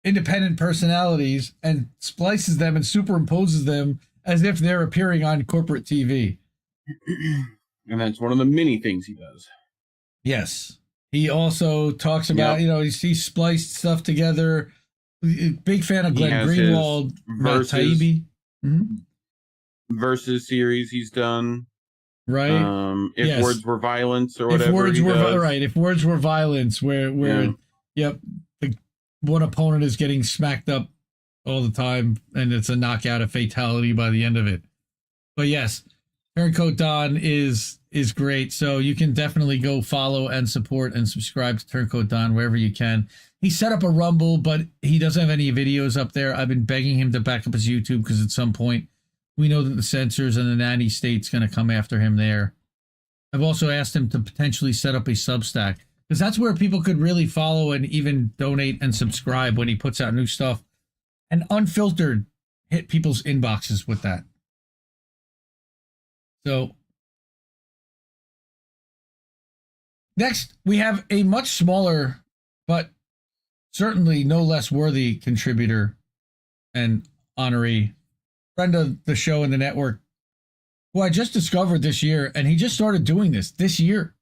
independent personalities and splices them and superimposes them as if they're appearing on corporate TV. And that's one of the many things he does. Yes. He also talks about, he spliced stuff together. Big fan of Glenn Greenwald, Taibbi. Versus series he's done. Right. If words were violence or whatever. If words were violence, where one opponent is getting smacked up all the time and it's a knockout, a fatality by the end of it. But yes, Turncoat Don is great. So you can definitely go follow and support and subscribe to Turncoat Don wherever you can. He set up a Rumble, but he doesn't have any videos up there. I've been begging him to back up his YouTube because at some point we know that the censors and the nanny state's going to come after him there. I've also asked him to potentially set up a Substack because that's where people could really follow and even donate and subscribe when he puts out new stuff and unfiltered hit people's inboxes with that. So next, we have a much smaller, but certainly no less worthy contributor and honoree, friend of the show and the network, who I just discovered this year, and he just started doing this year.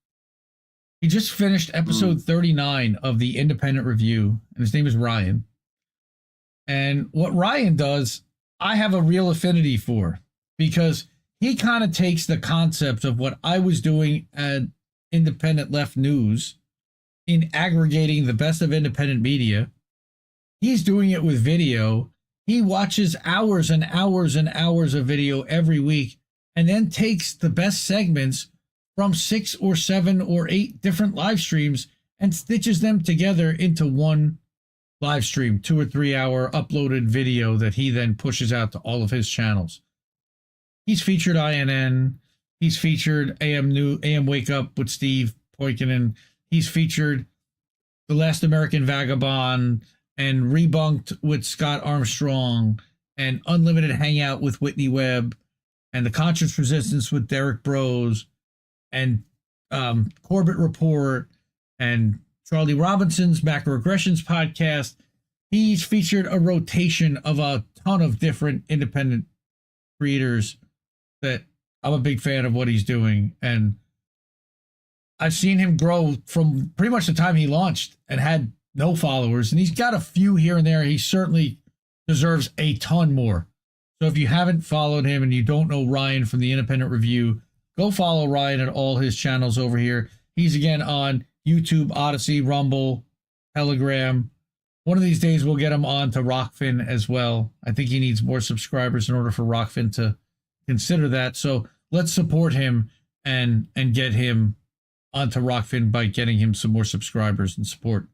He just finished episode 39 of the Independent Review, and his name is Ryan. And what Ryan does, I have a real affinity for, because he kind of takes the concept of what I was doing at Independent Left News in aggregating the best of independent media. He's doing it with video. He watches hours and hours and hours of video every week and then takes the best segments from 6 or 7 or 8 different live streams and stitches them together into one live stream, 2 or 3 hour uploaded video that he then pushes out to all of his channels. He's featured INN. He's featured AM Wake Up with Steve Poikonen. He's featured The Last American Vagabond and Rebunked with Scott Armstrong and Unlimited Hangout with Whitney Webb and The Conscious Resistance with Derek Bros and Corbett Report and Charlie Robinson's Macroaggressions podcast. He's featured a rotation of a ton of different independent creators that I'm a big fan of what he's doing. And I've seen him grow from pretty much the time he launched and had no followers. And he's got a few here and there. He certainly deserves a ton more. So if you haven't followed him and you don't know Ryan from the Independent Review, go follow Ryan at all his channels over here. He's again on YouTube, Odyssey, Rumble, Telegram. One of these days we'll get him on to Rockfin as well. I think he needs more subscribers in order for Rockfin to consider that. So let's support him and get him onto Rockfin by getting him some more subscribers and support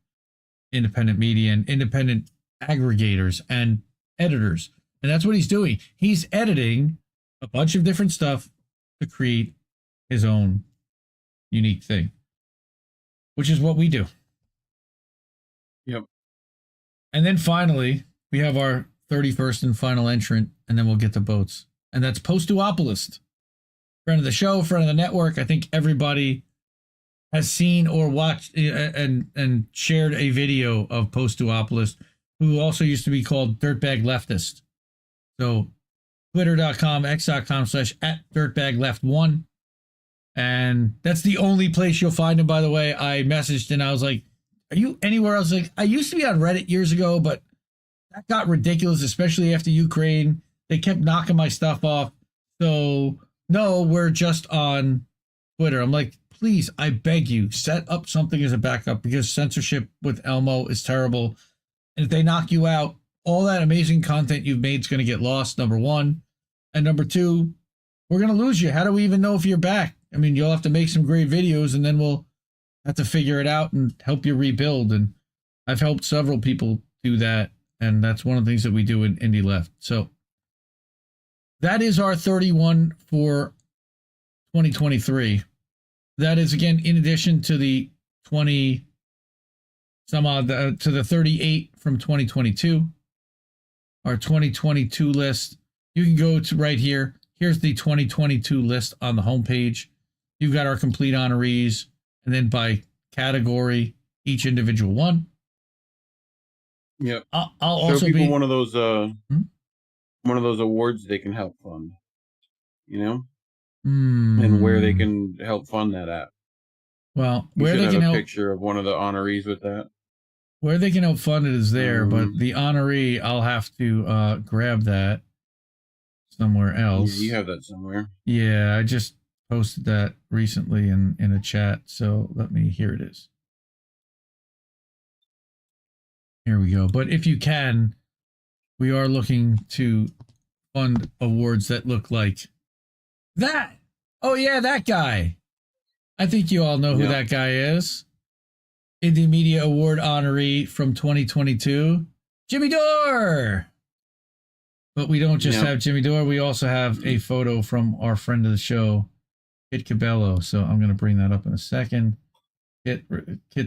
independent media and independent aggregators and editors. And that's what he's doing. He's editing a bunch of different stuff to create his own unique thing, which is what we do. Yep. And then finally, we have our 31st and final entrant, and then we'll get to boats. And that's Postuopolist, friend of the show, friend of the network. I think everybody has seen or watched and shared a video of Postuopolist, who also used to be called Dirtbag Leftist. So twitter.com, x.com/@dirtbagleft1. And that's the only place you'll find him, by the way. I messaged and I was like, are you anywhere else? Like, I used to be on Reddit years ago, but that got ridiculous, especially after Ukraine. They kept knocking my stuff off. So, no, we're just on Twitter. I'm like, please, I beg you, set up something as a backup because censorship with Elmo is terrible. And if they knock you out, all that amazing content you've made is going to get lost, number one. And number two, we're going to lose you. How do we even know if you're back? I mean, you'll have to make some great videos and then we'll have to figure it out and help you rebuild. And I've helped several people do that. And that's one of the things that we do in Indie Left. So that is our 31 for 2023. That is, again, in addition to the 20 some odd, to the 38 from 2022. Our 2022 list. You can go to right here. Here's the 2022 list on the homepage. You've got our complete honorees, and then by category, each individual one. Yep. I'll Show also people be one of those awards they can help fund. You know, and where they can help fund that at. Well, You where should they have can a help picture of one of the honorees with that. where they can help fund it is there, but the honoree, I'll have to grab that somewhere else. Yeah, you have that somewhere. Yeah, I just posted that recently in a chat, so here it is. Here we go. But if you can, we are looking to fund awards that look like that. Oh yeah, that guy. I think you all know who that guy is. Indie Media Award honoree from 2022, Jimmy Dore. But we don't just have Jimmy Dore. We also have a photo from our friend of the show, Kit Cabello. So I'm going to bring that up in a second. Kit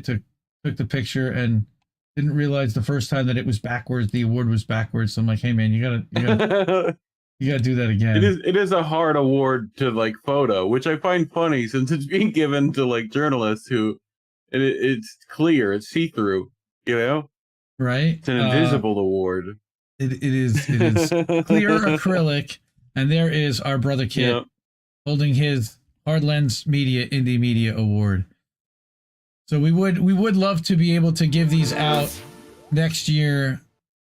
took the picture and didn't realize the first time that it was backwards. The award was backwards. So I'm like, hey man, you gotta do that again. It is a hard award to like photo, which I find funny since it's being given to like journalists who it's clear, it's see-through, you know? Right? It's an invisible award. It is clear acrylic, and there is our brother Kit holding his Hard Lens Media Indie Media Award. So we would love to be able to give these out next year.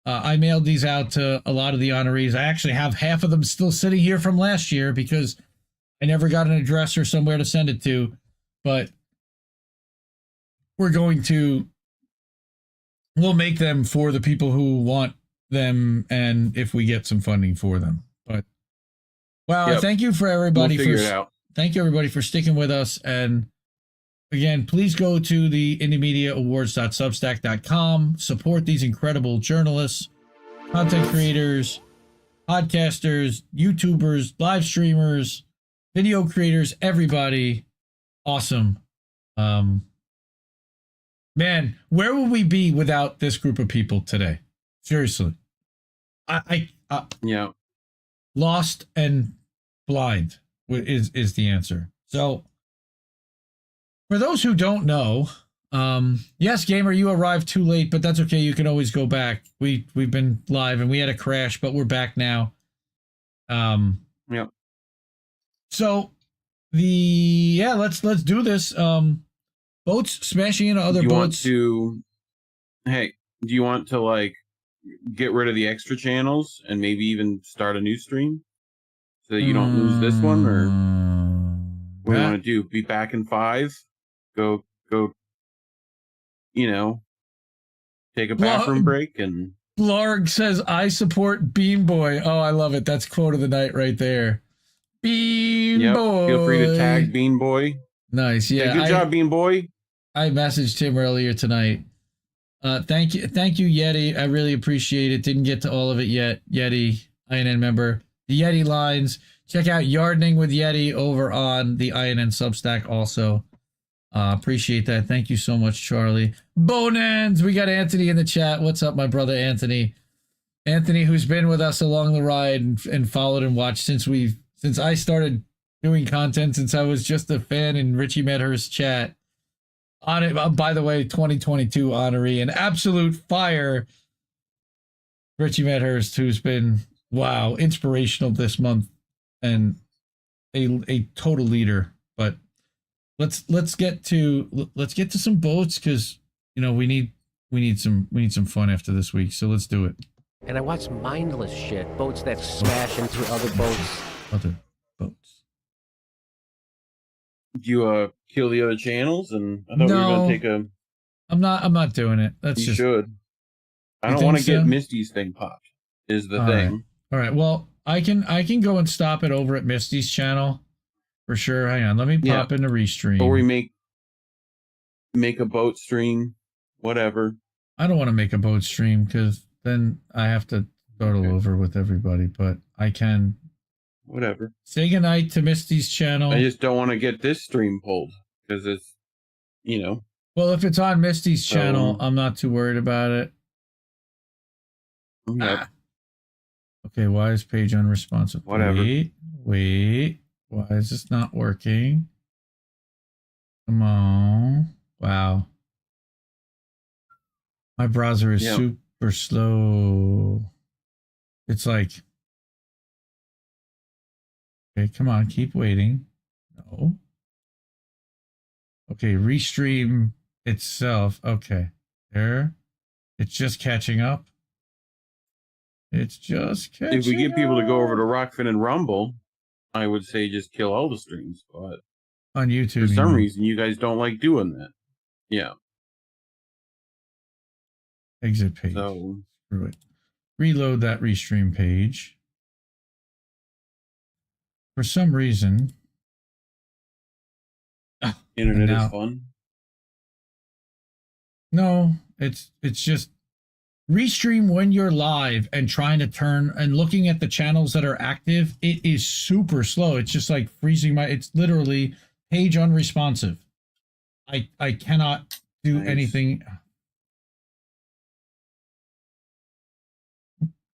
I mailed these out to a lot of the honorees. I actually have half of them still sitting here from last year because I never got an address or somewhere to send it to. But we'll make them for the people who want them, and if we get some funding for them. But wow, thank you for everybody thank you everybody for sticking with us. And again, please go to the indiemediaawards.substack.com. Support these incredible journalists, content creators, podcasters, YouTubers, live streamers, video creators, everybody. Awesome. Man, where would we be without this group of people today? Seriously. Lost and blind is the answer. So for those who don't know, yes, Gamer, you arrived too late, but that's okay. You can always go back. We've been live and we had a crash, but we're back now. So let's do this. Boats smashing into other boats. Do you want to like get rid of the extra channels and maybe even start a new stream so that you don't lose this one, or what do you want to do? Be back in 5? Go, take a bathroom break. And Blarg says, I support Bean Boy. Oh, I love it. That's quote of the night right there. Bean Boy. Feel free to tag Bean Boy. Nice. Yeah. Good job, Bean Boy. I messaged him earlier tonight. Thank you, Yeti. I really appreciate it. Didn't get to all of it yet. Yeti, INN member. The Yeti lines. Check out Yardening with Yeti over on the INN Substack also. Appreciate that. Thank you so much, Charlie. Bonans, we got Anthony in the chat. What's up, my brother Anthony? Anthony, who's been with us along the ride and followed and watched since I started doing content, since I was just a fan in Richie Medhurst's chat. On it, by the way, 2022 honoree, an absolute fire. Richie Medhurst, who's been inspirational this month and a total leader. But let's get to some boats, because we need some fun after this week. So let's do it. And I watch mindless shit, boats that smash into other boats. Other boats. Do you kill the other channels? And I thought we were gonna take a. I'm not doing it. That's you should. I don't want to get Misty's thing popped. Is the thing. All right. Well, I can go and stop it over at Misty's channel for sure. Hang on. Let me pop in the restream. Or we make a boat stream, whatever. I don't want to make a boat stream because then I have to start all over with everybody. But I can. Whatever. Say goodnight to Misty's channel. I just don't want to get this stream pulled because it's, Well, if it's on Misty's channel, I'm not too worried about it. Yep. Okay, why is page unresponsive? Whatever. Wait. Why is this not working? Come on. Wow. My browser is super slow. It's like... Okay, come on, keep waiting. No. Okay, restream itself. Okay, there. It's just catching up. It's just catching up. If we get people to go over to Rockfin and Rumble, I would say just kill all the streams. But on YouTube, for some reason, you guys don't like doing that. Yeah. Exit page. So, screw it. Reload that restream page. For some reason, Internet now, is fun. No, it's just restream when you're live and trying to turn and looking at the channels that are active. It is super slow. It's just like freezing it's literally page unresponsive. I cannot do anything.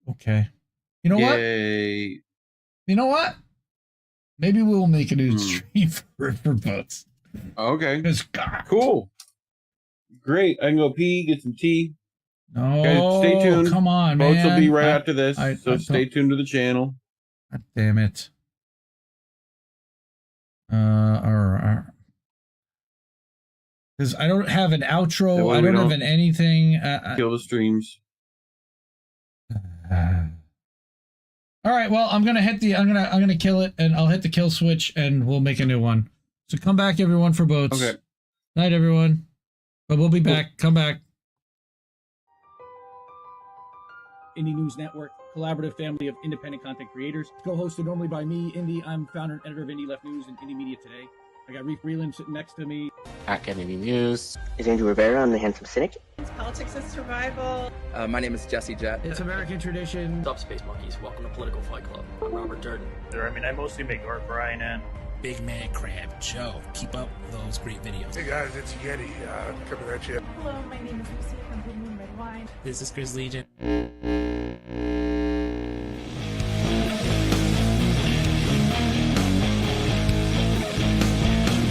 Okay. You know what? You know what? Maybe we'll make a new stream for boats. Okay. God. Cool. Great. I can go pee, get some tea. No, Okay, stay tuned. Come on, Boats man. will be right after this, so stay tuned to the channel. God damn it. Because I don't have an outro. I don't have anything. Kill the streams. All right. Well, I'm gonna hit the. I'm gonna kill it, and I'll hit the kill switch, and we'll make a new one. So come back, everyone, for boats. Okay. Night, everyone. But we'll be back. Come back. Indie News Network, collaborative family of independent content creators. Co-hosted normally by me, Indie. I'm founder and editor of Indie Left News and Indie Media Today. I got Reef Breland sitting next to me. At Indie News. Is Andrew Rivera on The Handsome Cynic? It's Politics and Survival. My name is Jesse Jett. It's American Tradition. What's up, Space Monkeys? Welcome to Political Fight Club. I'm Robert Durden. I mostly make art for INN. Big Man Crab Joe. Keep up those great videos. Hey guys, it's Yeti. Coming at you. Hello, my name is Lucy from Blue Moon Red Wine. This is Chris Legion.